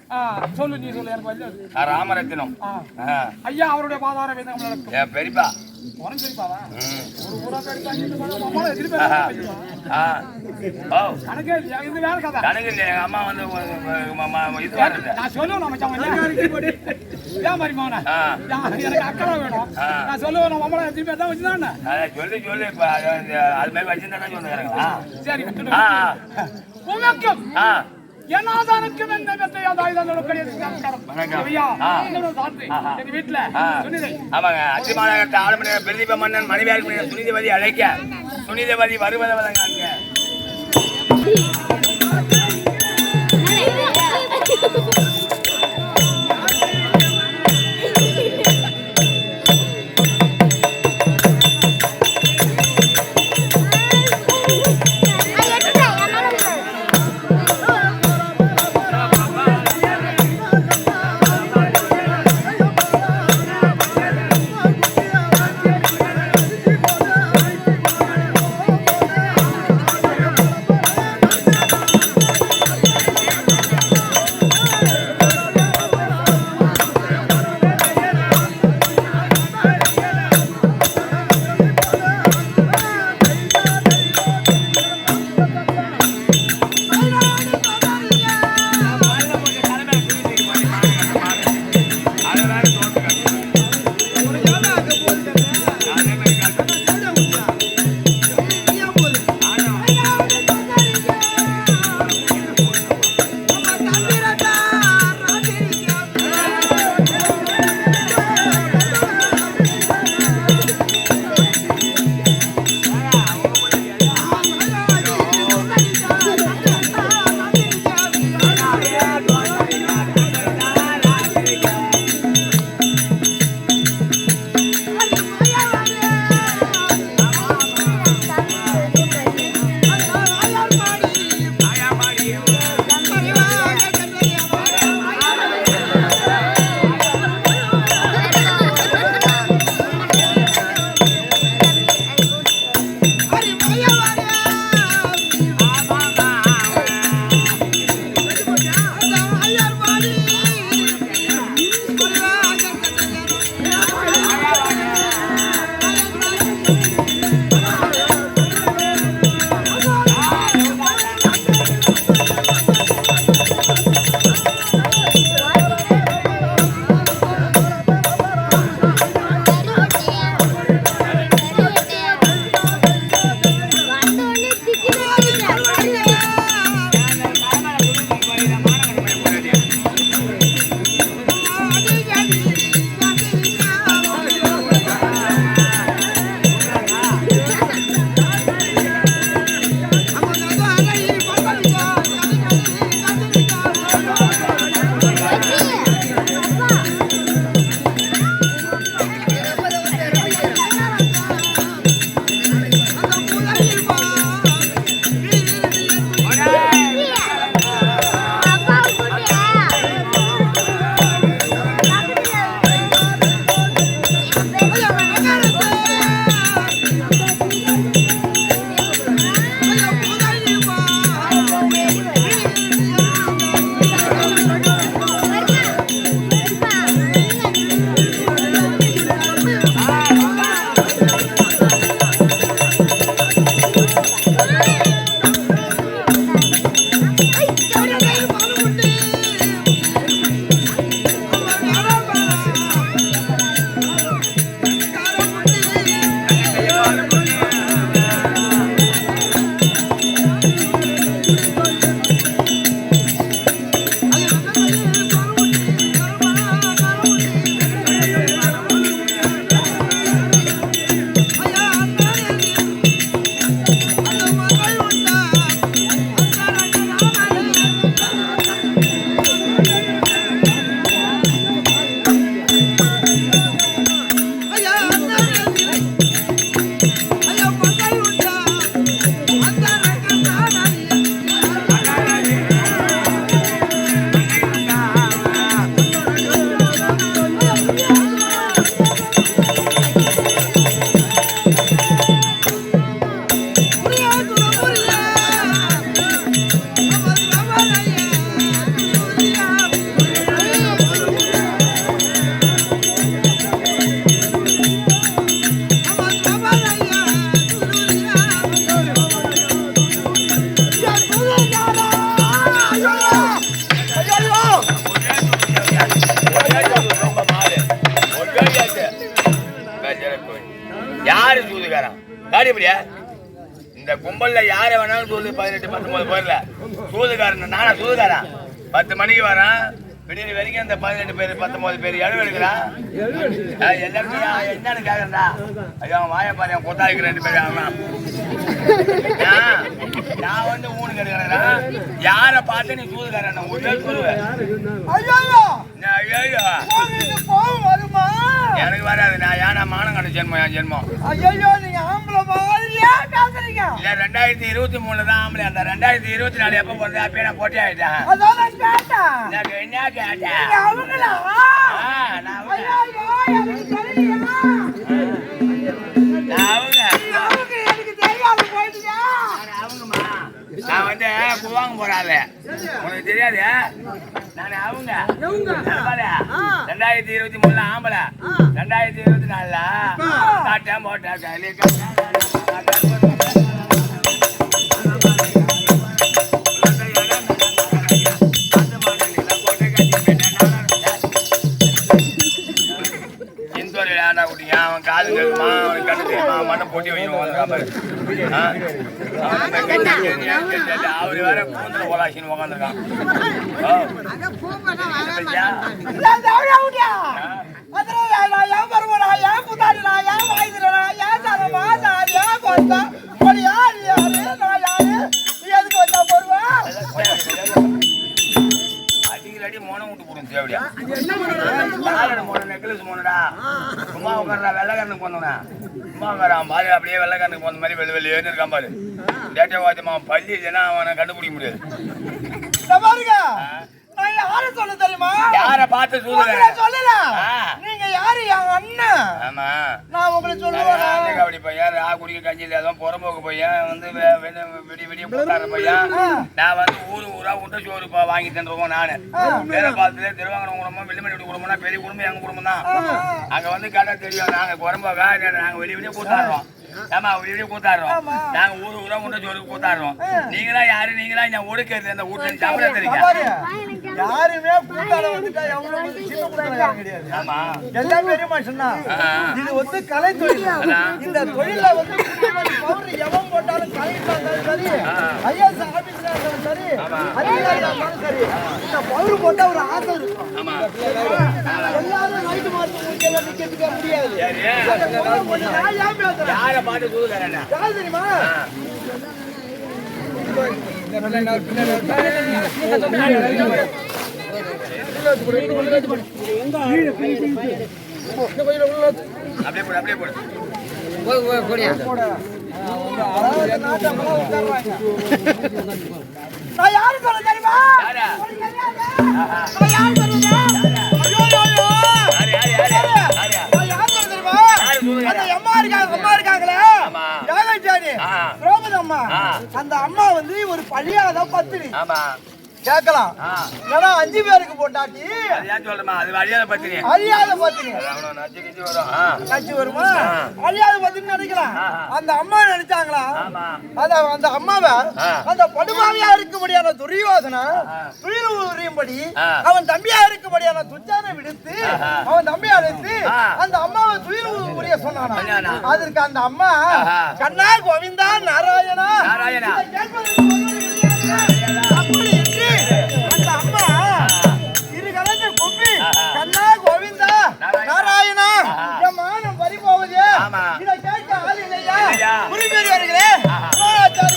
S3: சொல்லு நீ சொல்லு எனக்கு
S1: ராமரத்தினம்
S3: ஐயா அவருடைய பாதார வேதம்
S1: என் பெரியப்பா
S3: உரம் சரிப்பாவா ஒரு ஊரா கணக்கே இது வேற கதை
S1: கணக்கு இல்லை. எங்க அம்மா வந்து இது வாடுறது
S3: நான் சொல்லுவேன் ஏன் மாதிரி மோன எனக்கு அக்கறை வேணும். நான் சொல்லுவேன் நம்ம அம்மா திருப்பி தான் வச்சுதான்
S1: சொல்லு இப்ப அது மாதிரி வச்சிருந்தா சொல்லுறாங்களா?
S3: சரி உனக்கும் என்னாதானுக்கும் எந்த வீட்டுல
S1: ஆமாங்க அத்திமாநகரத்தை ஆளுமணி பிரதீப மன்னன் மனைவியார் சுனிதவதி அழைக்க சுனிதவதி வருவதை வழங்காங்க. இப்படியா இந்த கும்பல்ல யார வேணாலும் சொல்லு 18-19 பேர்ல சூதுகாரன் நானா சூதுகாரன் 10 மணிக்கு வரான் விடிய வரைக்கும் அந்த 18 பேர் 19 பேர் எழுவு எடுக்கிறான் எல்லாருமே என்னன்னு கேக்குறா ஐயோ அவன் வாய பாரு அவன் கொத்தாய்க்கு 2 பேர் ஆகலாம் நான் வந்து ஊனு கிடைக்கிறேன் யார பார்த்து நீ சூதுகாரன் ஒரு பேர் சொல்லுவேன் எனக்கு வராது நான் ஏன்னா மானம் கட்ட ஜென்மம் என் ஜென்மம் இல்ல 2023 தான் ஆம்பளை அந்த 2024 எப்ப போறது அப்பயே நான் போட்டே ஆயிட்டேன் என்ன கேட்டேன் நான் வந்து குவாங்க போறாள் உனக்கு தெரியாது நான் அவங்க 2023 ஆம்பளை 2024 காட்டேன் போட்டேன் அவன் காது கேட்குமா அவன் கண்ணு தெரியுமா மட்டும் போட்டி வைக்கணும் அவரு வேற கூந்தல ஓலாசின்னு உக்காந்துருக்கான் அடி மோனம் விட்டு போடும் தேவையா மோன நெக்லஸ் மோனடா சும்மா உட்கார்றா வெள்ளைக்காரனுக்கு போனோம்னா சும்மா உட்காரான் பாரு அப்படியே வெள்ளைக்காரனுக்கு போன மாதிரி வெள்ளை வெளியே இருக்கான் பாரு டேட்டா வாத்தியமா பள்ளி இல்லைன்னா அவனை கண்டுபிடிக்க முடியாது யார பார்த்து சொல்லல நீங்க யாரு என் அண்ணன் ஆமா நான் உங்களுக்கு சொல்லுவேன் கபடி பையன் குடிக்க கஞ்சி இல்லாத புறம்போக்கு பையன் வந்து விடிய போட்டார பையன் நான் வந்து ஊரா உண்ட சோறு வாங்கி தந்துருவோம் நானு வேற பார்த்து திருவாங்கடம் குடும்பம் வெள்ளிமணி குடும்பம்னா பெரிய குடும்பம் எங்க குடும்பம் தான் அங்க வந்து கடை தெரியும் நாங்க புறம்போக்கா நாங்க வெளியே கூத்தாடுறோம் ஆமா வெளியே கூத்தாடுறோம் நாங்க ஊரா உண்ட சோறுக்கு கூத்தாடுறோம் நீங்களா யாரு நீங்களா இந்த ஒடுக்கிறது அந்த வீட்டுல சாப்பிட தெரியும்
S4: யாருமே கூட்டாள வந்துட்டா எவ்வளவு சின்ன கூட்டாள கிடையாது. ஆமா எல்லாம் பெரிய மனுஷன் தான். இது வந்து கலை தொழில். இந்த தொழில வந்து பவுடர் எவன் போட்டாலும் கலைட்டாலும் சரி ஐஎஸ் ஆபீஸ்ல இருந்தாலும் சரி அதிகாரியா இருந்தாலும் சரி இந்த பவுடர் போட்டா ஒரு ஆசை இருக்கும். ஆமா எல்லாரும் நைட் மார்க் முடியல நிக்கிறதுக்கு முடியாது. நான் ஏன் பேசுறேன்
S1: யார பாத்து சொல்லுறேன்னா
S4: யார் தெரியுமா
S1: அப்படியே போடு
S4: நான் யாரு சொல்ல தெரியுமா அந்த அம்மா வந்து ஒரு பள்ளியாத பத்தினி கேட்கலாம் ஏன்னா 5 பேருக்கு போட்டாட்டி
S1: அது அழியாத பத்தினி
S4: நச்சு வருமா அழியாத பத்தினி நினைக்கலாம் அந்த அம்மா நினைச்சாங்களா அந்த அம்மாவை அந்த படுமாவியா இருக்கும்படியான துரியோதனா துயில் உரியும்படி அவன் தம்பியா இருக்கும்படியான துச்சானை விடுத்து அவன் தம்பியா அழைத்து அந்த அம்மாவை துயில் உரிய சொன்னானா அதற்கு அந்த அம்மா கண்ணா கோவிந்தா நாராயணா அப்படி என்று அந்த அம்மா இரு கலந்து குப்பி கண்ணா கோவிந்தா நாராயணா என் மானம் பறி போகுது இதை கேட்க ஆள் இல்லையா குறிப்பேறியவர்களே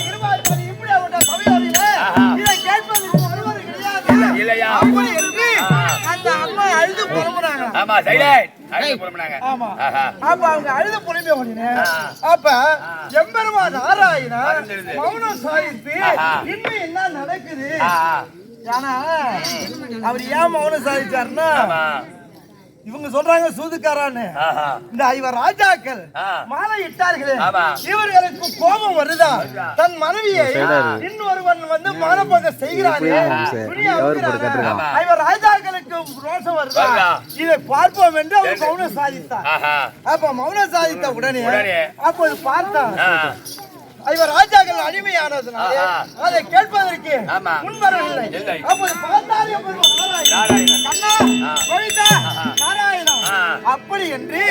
S4: இருபாச்சாரி இப்படி அவருடைய சபையோரிலே இதை கேட்பதற்கு ஒருவர் கிடையாது இல்லையா அப்படி என்று அந்த அம்மா அழுது புலம்புறாங்க.
S1: ஆமா சைலண்ட் அழுது புலம்புறாங்க.
S4: ஆமா அப்ப அவங்க அழுது புலம்பிய உடனே அப்ப எம்பெருமான் நாராயணா மௌனம் சாதித்து இன்னும் என்ன நடக்குது ஆனா அவர் ஏன் மௌனம் சாதிச்சாருன்னா இவங்க சொல்றாங்க சூதுக்காரான்னு இந்த இவர் ராஜாக்கள் மாலை இட்டார்களே இவர்களுக்கு கோபம் வருதா தன் மனைவியை இன்னொருவன் வந்து மானபங்க செய்கிறானே இவர் ராஜாக்களுக்கு ரோஷம் வருதா இதை பார்ப்போம் என்று அவர் மௌனம் சாதித்தார். அப்ப மௌனம் சாதித்த உடனே அப்போது பார்த்தான் இவர் ராஜாக்கள் அடிமையானதுனால அதை கேட்பதற்கு முன்வரவில்லை. அப்போது பார்த்தாலே நாராயணா அப்படி என்று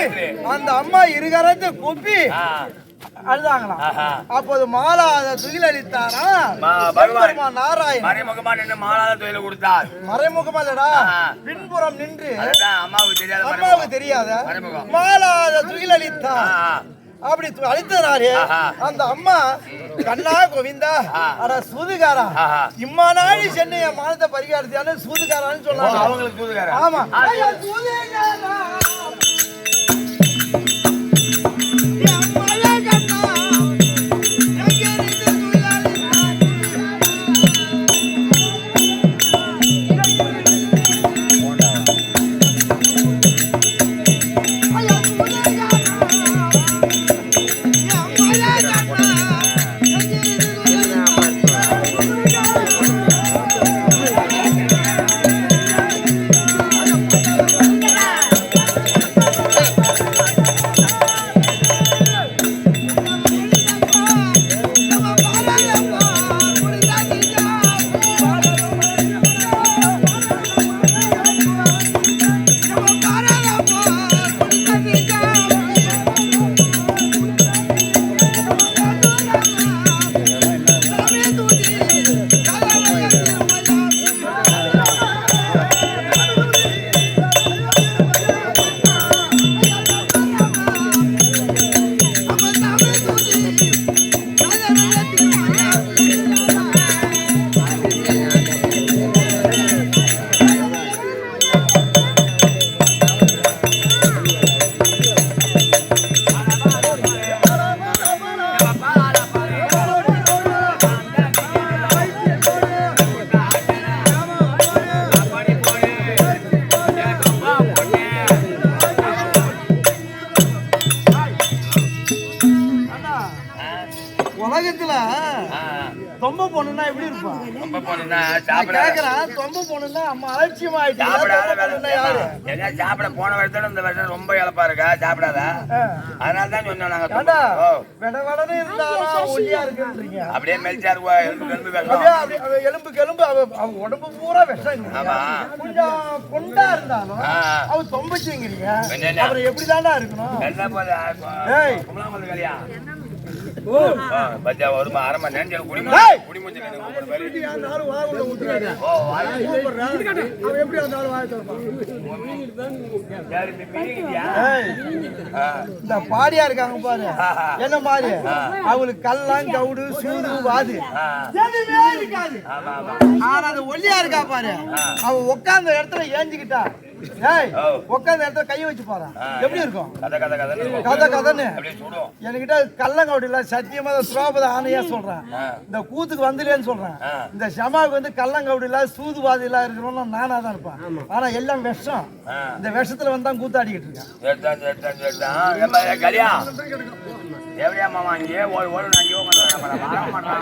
S4: அந்த அம்மா இருகரத்து கூப்பி அழுதாங்களாம். அப்போது மாலாத துயில் அளித்தாரா பகவான் நாராயணன்.
S1: மறைமுகமா நின்று மாலாத துயில் கொடுத்தார்.
S4: மறைமுகமா இல்லடா, பின்புறம் நின்று
S1: அம்மாவுக்கு தெரியாத
S4: மாலாத துயில் அளித்தார். அப்படி அழித்தனாரு அந்த அம்மா. கண்ணா கோவிந்தா, அட சூதுகாரா, இம்மா நாளி சென்னை என் மானத்தை பரிகாரத்தியான சூதுகாரான்னு சொன்னாங்க.
S1: அவங்களுக்கு சூதுகாரா?
S4: ஆமா. உலகத்துல தொம்ப பொண்ணுன்னா எப்படி இருப்பான்?
S1: ரொம்ப போனா
S4: கேக்குறான். தொம்ப பொண்ணுன்னா அம்மா அலட்சியமா
S1: சாப்பிட போன வருஷம் இந்த வருஷம் ரொம்ப இழப்பா இருக்கா, சாப்பிடாத. அதனால தான் சொன்னோம் நாங்க.
S4: வெடவெடன்னு இருந்தாலும் ஒல்லியா இருக்குன்றீங்க.
S1: அப்படியே மெல்ச்சா இருக்குவா,
S4: எலும்புக்கு எலும்பு அவ உடம்பு பூரா விஷம். கொஞ்சம் கொண்டா இருந்தாலும் அவ தொம்பச்சிங்கிறீங்க. அப்புறம் எப்படிதாண்டா இருக்கணும்?
S1: கலியா பச்சா ஒரு அரை மணி நேரம்
S4: இந்த பாடியா இருக்காங்க பாரு, என்ன மாதிரி அவங்களுக்கு கல்லாம் கவுடு சூடு வாது இருக்காது. ஆனா அது ஒல்லியா இருக்கா பாரு, அவ உட்கார்ந்த இடத்துல ஏஞ்சிக்கிட்டா உட்கார்ந்த இடத்துல கையை வச்சு பாரு எப்படி இருக்கும்? கதை கதைன்னு என்கிட்ட கள்ளங்கவுடு இல்ல, சத்தியமா துரோபத ஆணையா சொல்றேன். இந்த கூத்துக்கு வந்துலேன்னு சொல்றேன். இந்த ஷமாவுக்கு வந்து கள்ளங்கவுடு இல்ல சூதுவாதி இல்ல இருக்கணும்னு நானா தான் இருப்பேன். ஆனா எல்லாம் விஷம். இந்த விஷத்துல வந்து தான் கூத்தாடிக்கிட்டு இருக்கேன்.
S1: கலியா எப்படியா மாமா அங்கேயே ஒரு அங்கேயோ மாட்டான் மாட்டான்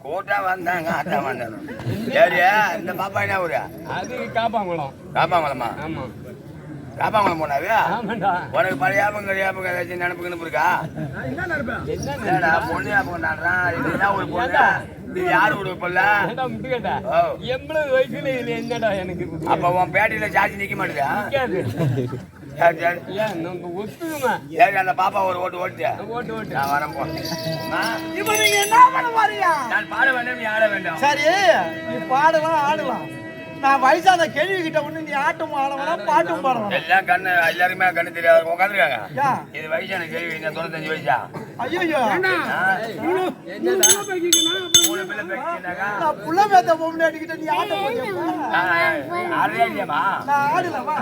S1: கூட்டா வந்தாங்க அட்டா வந்தாங்க. சரியா இந்த பாப்பா என்ன ஊரு?
S2: அது காப்பாங்குளம்.
S1: காப்பாங்குளமா? காப்பாங்குளம் போனாவே உனக்கு பழைய ஞாபகம் ஏதாச்சும் நினைப்புக்குன்னு இருக்கா? என்னடா பொண்ணு ஞாபகம் கொண்டாடுறான். ஒரு பொண்ணு யாரு விடுப்பல்ல
S2: 80 வயசுல இல்ல என்னடா எனக்கு.
S1: அப்ப உன் பேட்டையில சார்ஜ் நிக்க மாட்டேதா? அந்த பாப்பா ஒரு ஓட்டு ஓட்டு நான் வரேன் போ. நான் பாட வேண்டும், நீ ஆட வேண்டும்.
S4: சரி நீ பாடலாம் ஆடலாம். நான் வயசான கேள்வி கிட்ட ஒண்ணு நீ ஆட்டும் ஆடலாம் பாட்டும் பாடலாம்.
S1: எல்லாம் கண்ணு எல்லாருமே கண்ணு தெரியாத உட்காந்துருக்காங்க. இது வயசான கேள்வி. 95 வயசா?
S4: ஐயோ
S3: புள்ள பேத்த பொம்பளை அடிக்கிட்ட நீ ஆட்ட
S1: ஆடலையாமா?
S3: நான் ஆடலவா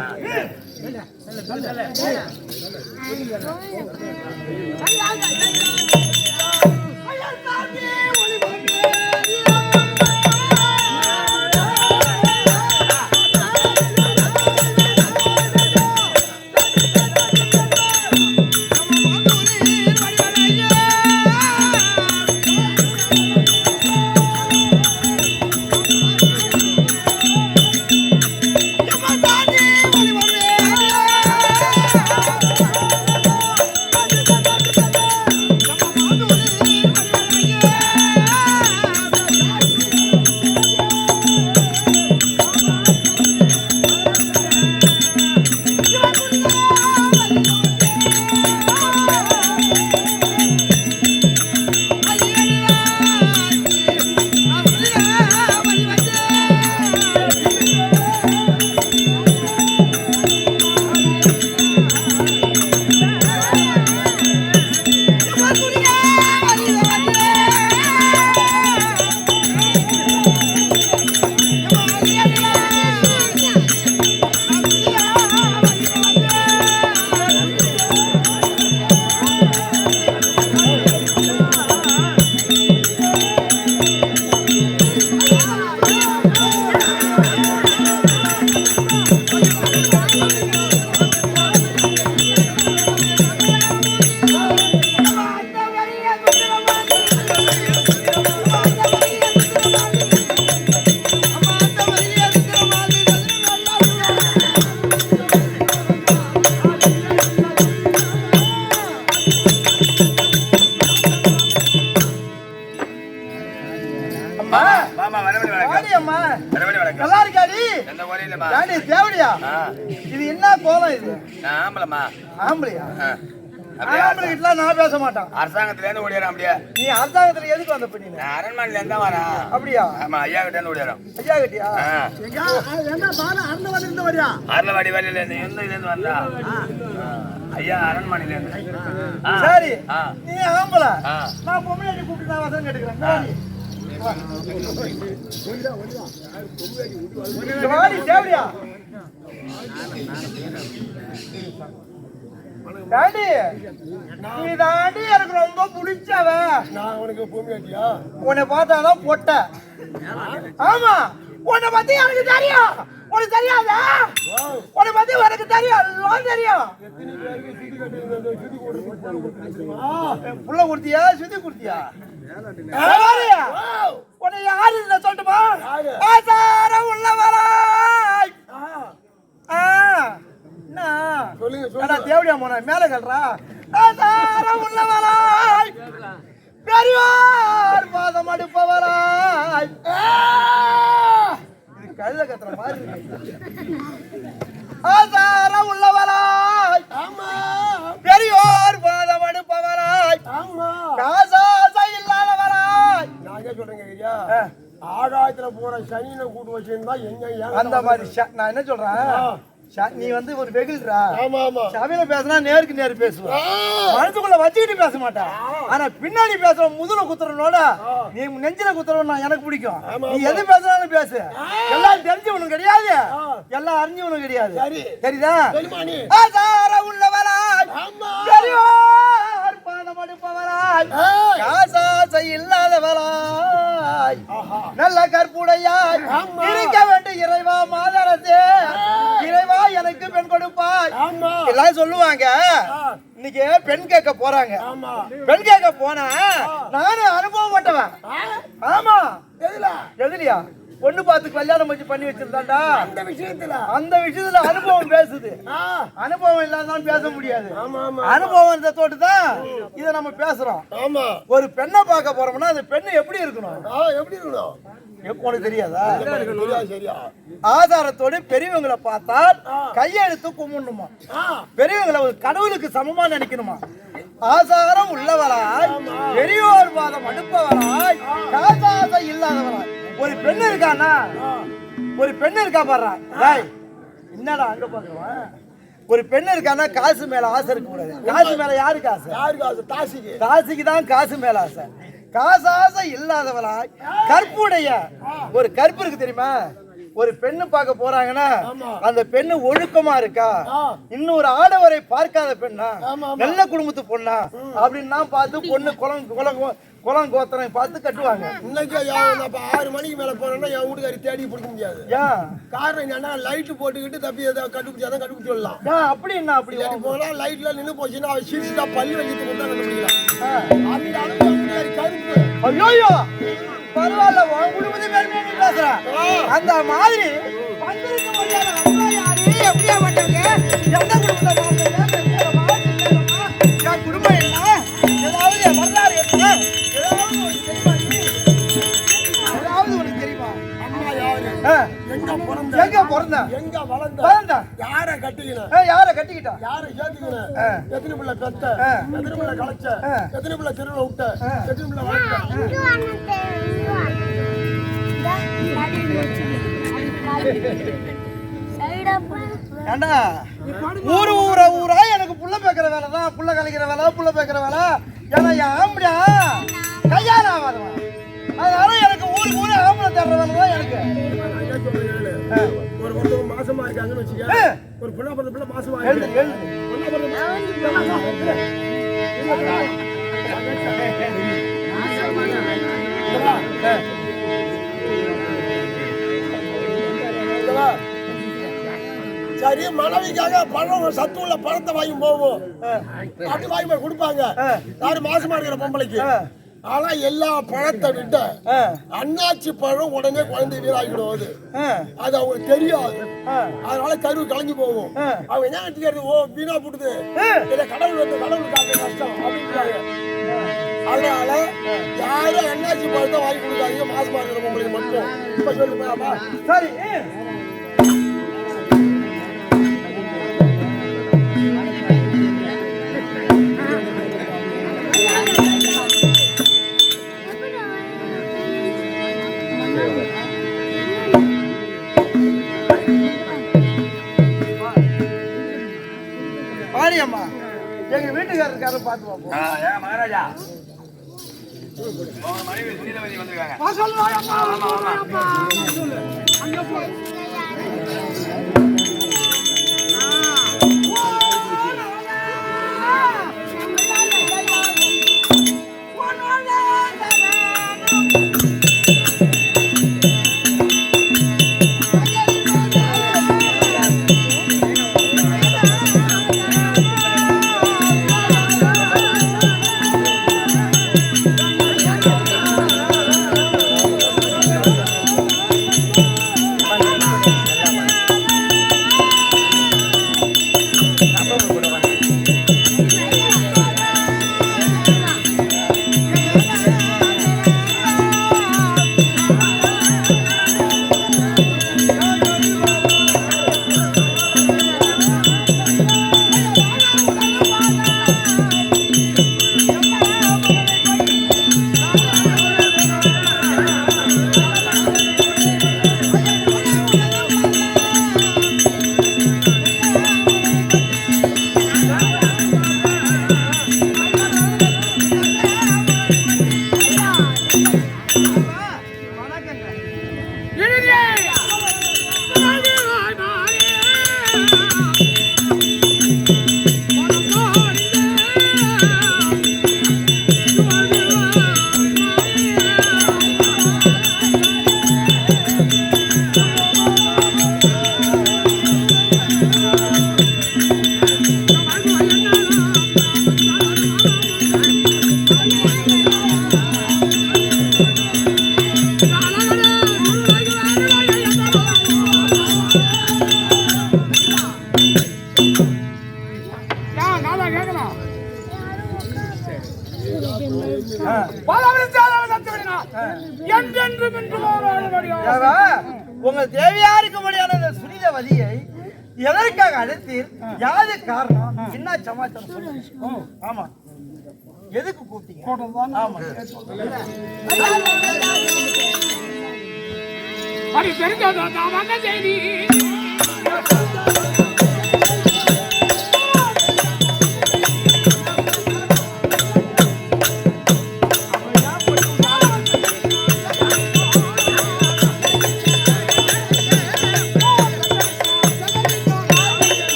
S4: தேவடியம்மா நல்லா இருக்காடி
S1: எந்த குறையிலமா
S4: தேவடியா இது என்ன கோலம் இது
S1: ஆம்பளமா
S4: ஆம்பளையா ஆம்பளை கிட்ட நான் பேச மாட்டான்
S1: அரசாங்கத்துல இருந்து ஓடிறோம் அப்படியே
S4: நீ அரசாங்கத்துல எதுக்கு வந்த பண்ணி
S1: அரண்மனையில இருந்தா வரேன்
S4: அப்படியா
S1: ஆமா ஐயா கிட்ட இருந்து ஓடிறோம்
S4: ஐயா கிட்டியா
S1: அரளவாடி வழியில இருந்து எந்த இதுல இருந்து வந்தா ஐயா அரண்மனையில இருந்து
S4: சரி நீ ஆம்பளை நான் பொம்பளை கூப்பிட்டு நான் வசனம் கேட்டுக்கிறேன் தேவடியா டாடி நீ தாண்டி எனக்கு ரொம்ப பிடிச்சவ நான் உனக்கு பொம்மையா உன்னை பார்த்தாதான் பொட்ட ஆமா உன்னை பத்தி எனக்கு தெரியும் உனக்கு தெரியாதா உன்னை பத்தி உனக்கு தெரியும் எல்லாம் தெரியும் புள்ள குடுத்தியா சுத்தி குடுத்தியா உன்னை யாரு சொல்லட்டுமா ஆசார உள்ளவராய் தேவடியா போன மேல கல்றா உள்ளவராய் பெரியார் பாதம் அடுப்பவராய் கழுத கத்துற மாதிரி ஆசார உள்ளவராய் பெரியோர் பாதம் அடுப்பவராய் காசாசை இல்லாதவராய் நான் சொல்றேங்க ஐயா ஆகாயத்துல போற சனியை கூட்டு வச்சிருந்தா எங்க அந்த மாதிரி நான் என்ன சொல்றேன் நீ வந்து ஒரு வெகுல்ரா சபையில பேசினா நேருக்கு நேரு பேசுவ மனசுக்குள்ள வச்சுக்கிட்டு பேச மாட்டேன் ஆனா பின்னாடி பேசுற முதுல குத்துறனோட நீ நெஞ்சில குத்துறவன் எனக்கு பிடிக்கும் நீ எது பேசுறாலும் பேசு எல்லாம் தெரிஞ்சவனும் கிடையாது எல்லாம் அறிஞ்சவனும் கிடையாது சரிதா உள்ளவராய் பெரியோர் பாதம் அடுப்பவராய் காசாசை இல்லாதவராய் நல்ல கற்புடையாய் இருக்க வேண்டும் இறைவா மாதரசே இறைவா எனக்கு பெண் கொடுப்பாய் எல்லாம் சொல்லுவாங்க இன்னைக்கு பெண் கேட்க போறாங்க பெண் கேட்க போனா நானும் அனுபவப்பட்டவன் ஆமா எதுலையா பொண்ணு பார்த்து கல்யாணம் வச்சு பண்ணி வச்சிருந்தாண்டா அந்த விஷயத்துல அனுபவம் பேசுது அனுபவம் இல்லாதான் பேச முடியாது அனுபவம் தோட்டுதான் இதை நம்ம பேசுறோம் ஒரு பெண்ணை பார்க்க போறோம்னா அந்த பெண்ணு எப்படி இருக்கணும் உனக்கு தெரியாதா ஆதாரத்தோடு பெரியவங்களை பார்த்தால் கையெழுத்து கும்பிடணுமா பெரியவங்களை கடவுளுக்கு சமமா நினைக்கணுமா ஆசாரம் உள்ளவராய் பெரியோர் பாதம் அடுப்பவராய் காசாசை இல்லாதவராய் ஒரு பெண்ணு இருக்கானா ஒரு பெண்ணு இருக்கா பாடுறா என்னடா அங்க பாக்குறவன் ஒரு பெண்ணு இருக்கானா காசு மேல ஆசை இருக்க கூடாது காசு மேல யாருக்கு ஆசை தாசிக்கு தான் காசு மேல ஆசை காசாசை இல்லாதவளாய் கற்புடைய ஒரு கற்பு இருக்கு தெரியுமா ஒரு பெண்ணு பார்க்க போறாங்கன்னா அந்த பெண்ணு ஒழுக்கமா இருக்கா இன்னொரு ஆடவரை பார்க்காத பெண்ணா நல்ல குடும்பத்து பொண்ணா அப்படின்னு நான் பார்த்து பொண்ணு குளம் கோத்தனை பார்த்து கட்டுவாங்க.
S3: இன்னைக்கு 6 மணிக்கு மேல போனோம்னா என் வீட்டுக்காரி தேடி பிடிக்க முடியாது. காரணம் என்னன்னா லைட் போட்டுக்கிட்டு தப்பி ஏதாவது கண்டுபிடிச்சாதான் கண்டுபிடிச்சு விடலாம்.
S4: அப்படி என்ன அப்படி
S3: போனா லைட்ல நின்று போச்சுன்னா அவ சீரிட்டா பள்ளி வலித்து கொண்டு கண்டுபிடிக்கலாம். அந்த அளவுக்கு கருப்பு.
S4: ஐயோ பரவாயில்ல உன் குடும்பத்தை பெருமையா நீ பேசுற. அந்த மாதிரி பந்திருக்க முடியாத அம்மா யாரு எப்படியா மாட்டாங்க எந்த குடும்பத்தை என் குடும்பம் என்ன ஏதாவது வரலாறு என்ன ஏதாவது உனக்கு தெரியுமா?
S3: அம்மா யாரு எங்க பிறந்த எங்க வளர்ந்த யார கட்டிக்கிட்டா யார சேர்த்துக்கணும் எத்தனை பிள்ளை பெத்த எத்தனை பிள்ளை கலைச்ச எத்தனை பிள்ளை தெருவில் விட்ட எத்தனை பிள்ளை
S4: ஏண்டா ஊரா எனக்கு புள்ள பேக்கிற வேலை தான், புள்ள கலைக்கிற வேலை, புள்ள பேக்கிற வேலை. ஏன்னா என் ஆம்பளை கல்யாணம் ஆகாதவன், அதனால எனக்கு ஊரு ஆம்பளை தர்ற வேலை தான் எனக்கு.
S3: ஒரு மாசமா இருக்காங்கன்னு வச்சுக்க, ஒரு புள்ள பிறந்த பிள்ளை மாசமா இருக்கு. சரி, மனைவிக்காக பழம் சத்து உள்ள பழத்தை வாங்கி போவோம், அப்படி வாங்கி போய் கொடுப்பாங்க யாரு மாசமா இருக்கிற பொம்பளைக்கு. ஆனா எல்லா பழத்தை விட்ட அண்ணாச்சி பழம் உடனே குழந்தை வீராகிடும். அது அவங்களுக்கு தெரியாது, அதனால கருவு கலங்கி போகும். அவங்க என்ன கட்டிக்கிறது, ஓ வீணா போட்டுது, கடவுள் வந்து கடவுளுக்காக கஷ்டம் அப்படின்றாங்க. அதனால யாரும் அண்ணாச்சி பழத்தை வாங்கி கொடுக்காதீங்க மாசமா இருக்கிற உங்களுக்கு மட்டும். இப்ப சொல்லுமா?
S4: சரி. மாரியம்மா எங்க வீட்டுக்காரருக்கார பார்த்து பார்ப்போம்.
S1: ஏன் மகாராஜா உங்க மனைவி ஸ்ரீதேவி வந்திருக்காங்க.
S4: உங்க தேவையாருக்கு முடியான சுனிதவதியை எதற்காக அழைத்தீர்? யாது காரணம்? என்ன சமாச்சாரம் சொல்லுங்க. ஆமா, எதுக்கு கூப்பிட்டீங்க? ஆமா,
S3: அது தெரிஞ்ச செய்தி.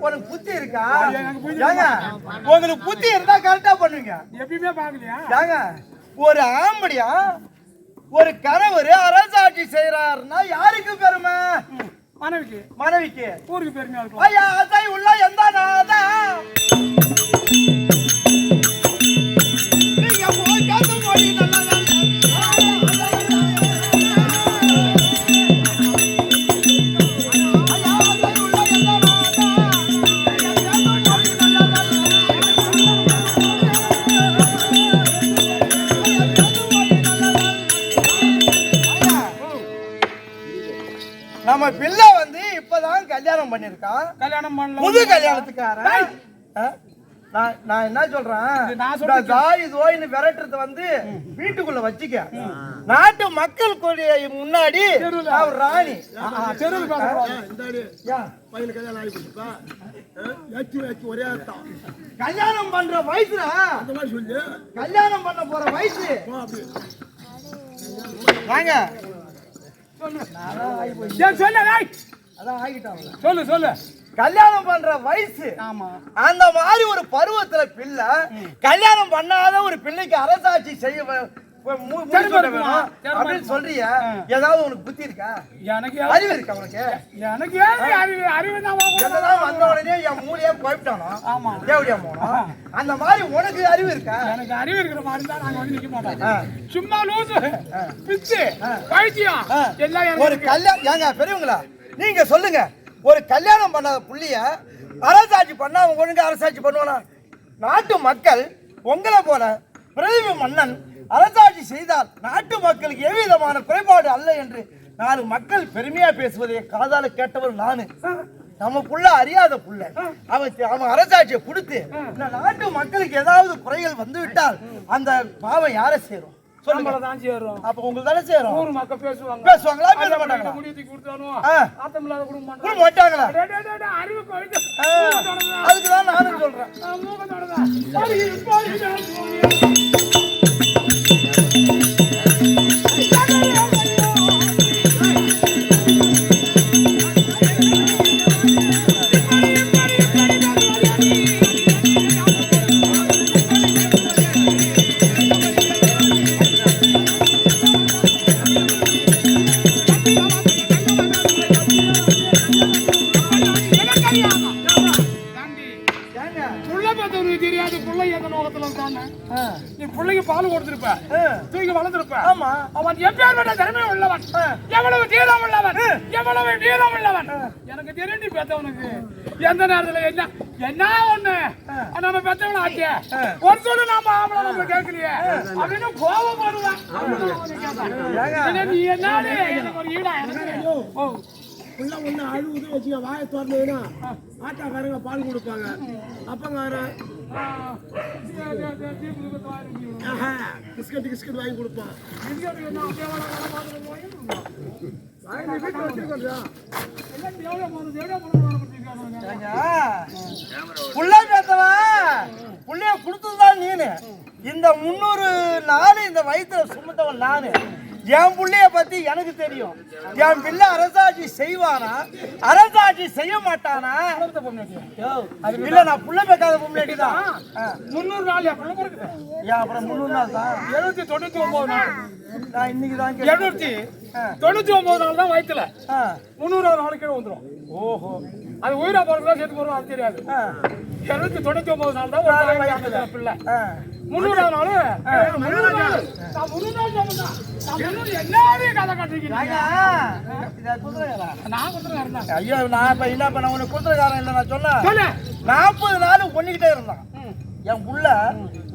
S4: உங்களுக்கு புத்தி இருக்கா? உங்களுக்கு புத்தி இருந்தா கரெக்டா பண்ணுவீங்க.
S3: எப்பயுமே பாக்கலையா?
S4: ஒரு ஆம்படியா ஒரு கணவர் அரசாட்சி செய்யறாருன்னா யாருக்கு பெருமை?
S3: மனைவிக்கு.
S4: மனைவிக்கு.
S3: ஊருக்கு பெருமையா இருக்கும்.
S4: ஐயா அதை உள்ள எந்த நாதான் நீங்க போய் கேட்டு போய் நல்லா நம்ம பிள்ளை வந்து இப்பதான் கல்யாணம் பண்ணிருக்கான்.
S3: கல்யாணம் பண்ணல.
S4: புது கல்யாணத்துக்காரன். நான் என்ன சொல்றேன், தாய் தோயின்னு விரட்டுறது வந்து வீட்டுக்குள்ள வச்சுக்க. நாட்டு மக்கள் முன்னாடி அவர் ராணி. கல்யாணம் பண்ற வயசுல கல்யாணம் பண்ண போற வயசு வாங்க.
S3: சொல்லு சொல்லு.
S4: கல்யாணம் பண்ற வயசு. அந்த மாதிரி ஒரு பருவத்துல பிள்ளை கல்யாணம் பண்ணாத ஒரு பிள்ளைக்கு அரசாட்சி செய்ய அப்படின்னு சொல்றிய ஏதாவது உனக்கு புத்தி இருக்கா?
S3: எனக்கு
S4: அறிவு இருக்கா உனக்கு?
S3: எனக்கு அறிவு
S4: என்னதான் வந்த உடனே என் மூளையே போயிட்டானோ
S3: ஆமா
S4: தேவடியா போனோம் அந்த மாதிரி உனக்கு அறிவு இருக்கா?
S3: எனக்கு அறிவு இருக்கிற மாதிரி தான் நாங்க வந்து நிக்க மாட்டோம். சும்மா லூசு பிச்சு பைத்தியம் எல்லாம்
S4: ஒரு கல்யாணம் ஏங்க பெரியவங்களா நீங்க சொல்லுங்க, ஒரு கல்யாணம் பண்ணாத புள்ளிய அரசாட்சி பண்ணா அவங்க ஒழுங்கா அரசாட்சி பண்ணுவானா? நாட்டு மக்கள் உங்களை போல பிரதம மன்னன் அரசாட்சி செய்தால் நாட்டு மக்களுக்கு எவ்விதமான குறைபாடு அல்ல என்று 4 மக்கள் பெருமையா பேசுவதை காதால கேட்டவர் நானு. நம்ம புள்ள அறியாத புள்ள அவன் அரசாட்சியை கொடுத்து நாட்டு மக்களுக்கு ஏதாவது குறைகள் வந்து விட்டால் அந்த பாவம் யாரை சேரும்?
S3: தான் சேரும்.
S4: அப்ப உங்களுக்கு தானே சேரும்.
S3: ஊர் மக்கள் பேசுவாங்களா?
S4: பேச மாட்டாங்களா?
S3: முடியத்தி கொடுத்தானோ ஆத்தம் இல்லாத குடும்பம்
S4: கொடுக்க மாட்டாங்களா?
S3: அறிவு கோயிட்டு
S4: அதுக்குதான் நானும் சொல்றேன்.
S3: தெரியாது பிள்ளை எந்த நோகத்துல இருக்கான்னு நீ பிள்ளைக்கு பால் கொடுத்திருப்ப தூக்கி வளர்ந்துருப்ப.
S4: ஆமா
S3: அவன் எப்பேற்பட்ட திறமை உள்ளவன், எவ்வளவு தீரம் உள்ளவன், எவ்வளவு வீரம் உள்ளவன் எனக்கு தெரியும். நீ பெத்தவனுக்கு எந்த நேரத்துல என்ன ஒண்ணு நம்ம பெத்தவன ஆச்சு ஒரு சொல்லு நாம ஆம்பளை நம்ம கேட்கலையே அப்படின்னு கோபம் போடுவான். நீ என்ன எனக்கு ஒரு ஈடா உள்ள ஒண்ணு அழுவுது வச்சுக்க வாயை திறந்ததுன்னா ஆட்டாக்காரங்க பால் கொடுப்பாங்க. அப்பங்கார பிஸ்கட் வாங்கி கொடுப்பான்.
S4: புள்ளைய கொடுத்ததுதான் நீனு. இந்த 300 நாள் இந்த வயிற்றுல சுமந்தவன் நானு. என் பிள்ளைய பத்தி எனக்கு தெரியும். என் பிள்ளை அரசாட்சி செய்வானா அரசாட்சி செய்ய மாட்டானா? இல்ல நான் புள்ள பேக்காத பொம்மையாட்டி தான்.
S3: 300 நாள்
S4: அப்புறம் 300 நாள் தான்
S3: 799 நாள்.
S4: நான் இன்னைக்கு தான்
S3: 799 நாள் தான் வயிற்றுல 300 நாளைக்கு வந்துடும்.
S4: ஓஹோ
S3: அது உயிரா போறதா சேர்த்து போறோம் அது தெரியாது. 799 நாள் தான் பிள்ளை. 300 நாள் எல்லாரையும் கதை கட்டிருக்கீங்க. நான் குதிரைக்காரன்.
S4: ஐயோ நான் இப்ப என்ன பண்ண உனக்கு குதிரைக்காரன் இல்லை. நான் சொன்னேன் 40 நாள் ஒண்ணுகிட்டே இருந்தான் என் புள்ள.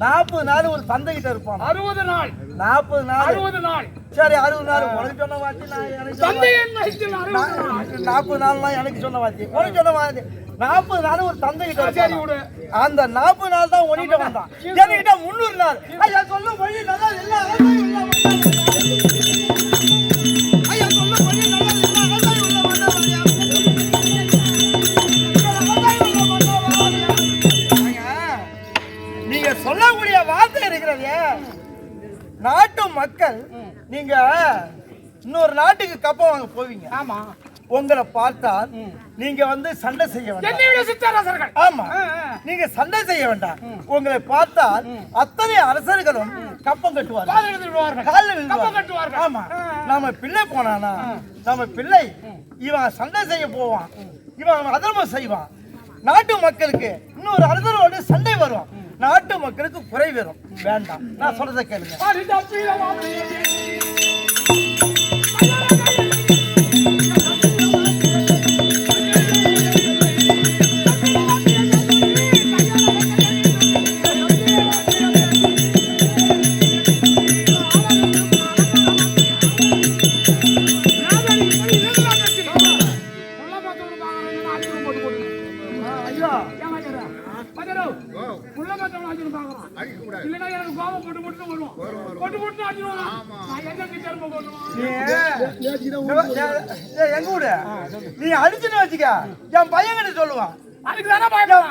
S4: 40 நாள் ஒரு தந்தைகிட்ட இருப்பான்.
S3: 60 நாள்
S4: 40 நாள்
S3: 60 நாள்
S4: சரி 60 நாள் உனக்கு சொன்ன வாத்தி நான் எனக்கு 40 நாள்லாம் எனக்கு சொன்ன வாத்தி உனக்கு சொன்ன வாத்தி 40 நாள் ஒரு தந்தைகிட்ட இருப்பான். அந்த 40 நாள் தான் ஒன்னிட்ட வந்தான். என்கிட்ட 300 நாள். ஐயா சொல்ல வழி நல்லா எல்லா ஐயா சொல்ல வழி நல்லா நீங்க சொல்லக்கூடிய வார்த்தை இருக்கிறது. நாட்டு மக்கள் நீங்க இன்னொரு நாட்டுக்கு கப்பம் வாங்க போவீங்க.
S3: ஆமா
S4: உங்களை பார்த்தால் நீங்க வந்து சண்டை செய்ய வேண்டாம். ஆமா நீங்க சண்டை செய்ய வேண்டாம். உங்களை பார்த்தால் அத்தனை அரசர்களும் கப்பம் கட்டுவார்கள். ஆமா நம்ம பிள்ளை போனானா நம்ம பிள்ளை இவன் சண்டை செய்ய போவான், இவன் அதர்மம் செய்வான். நாட்டு மக்களுக்கு இன்னொரு அரசரோடு சண்டை வரும், நாட்டு மக்களுக்கு குறை வரும். வேண்டாம் நான் சொல்றதை கேளுங்க. நீ அடிச்சுன்னு வச்சுக்க என் பையன் கிட்ட சொல்லுவான்.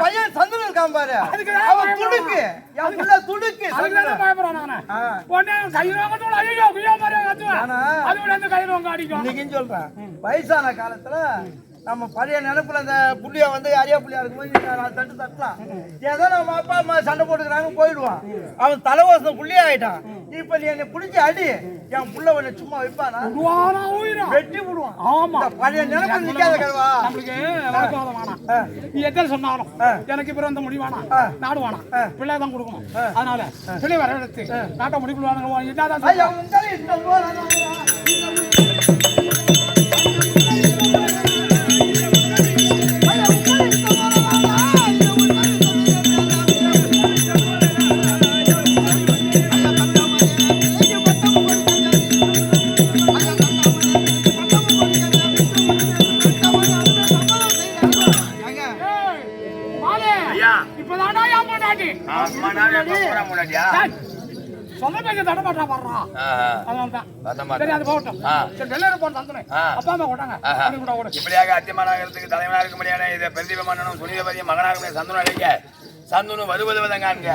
S4: பையன் சந்தனம் இருக்கான் பாரு, அவன் துடுக்கு என் புள்ள துடுக்கு. இன்னைக்கு சொல்றேன் வயசான காலத்துல நம்ம பழைய நினைப்புல அந்த புள்ளிய வந்து அரியா புள்ளியா இருக்கும்போது தட்டலாம். ஏதோ நம்ம அப்பா அம்மா சண்டை போட்டுக்கிறாங்க போயிடுவான். அவன் தலைவாசம் புள்ளியா ஆயிட்டான். இப்ப நீ என்னை பிடிச்சி அடி என் புள்ள உன்னை சும்மா வைப்பானா
S3: விடுவானா உயிரா
S4: வெட்டி விடுவான்
S3: ஆமா
S4: இந்த பழைய நிலைமை நிக்காத கருவா
S3: நம்மளுக்கு வாக்குவாதம் வேணாம் நீ எத்தனை சொன்னாலும் எனக்கு பிறந்த முடிவானா நாடு வேணாம் பிள்ளை தான் கொடுக்கணும் அதனால பிள்ளை வரவழைத்து நாட்டை முடிக்கணும் என்னதான்
S4: ஐயா உங்களை இஷ்டம் போல
S3: சொல்ல பேச தட மாட்டா வர்றான் அதனால்தான் சரி அது போகட்டும் சரி வெள்ளையர் போன தந்தனே அப்பா அம்மா கொண்டாங்க கூட ஓடு
S1: இப்படியாக அத்தியமானகிறதுக்கு தலைவனாக இருக்க முடியாது இதை பிரதீப மன்னனும் சுனிதபதியும் மகனாக சந்தனம் அழைக்க சந்தனு வருவது காண்க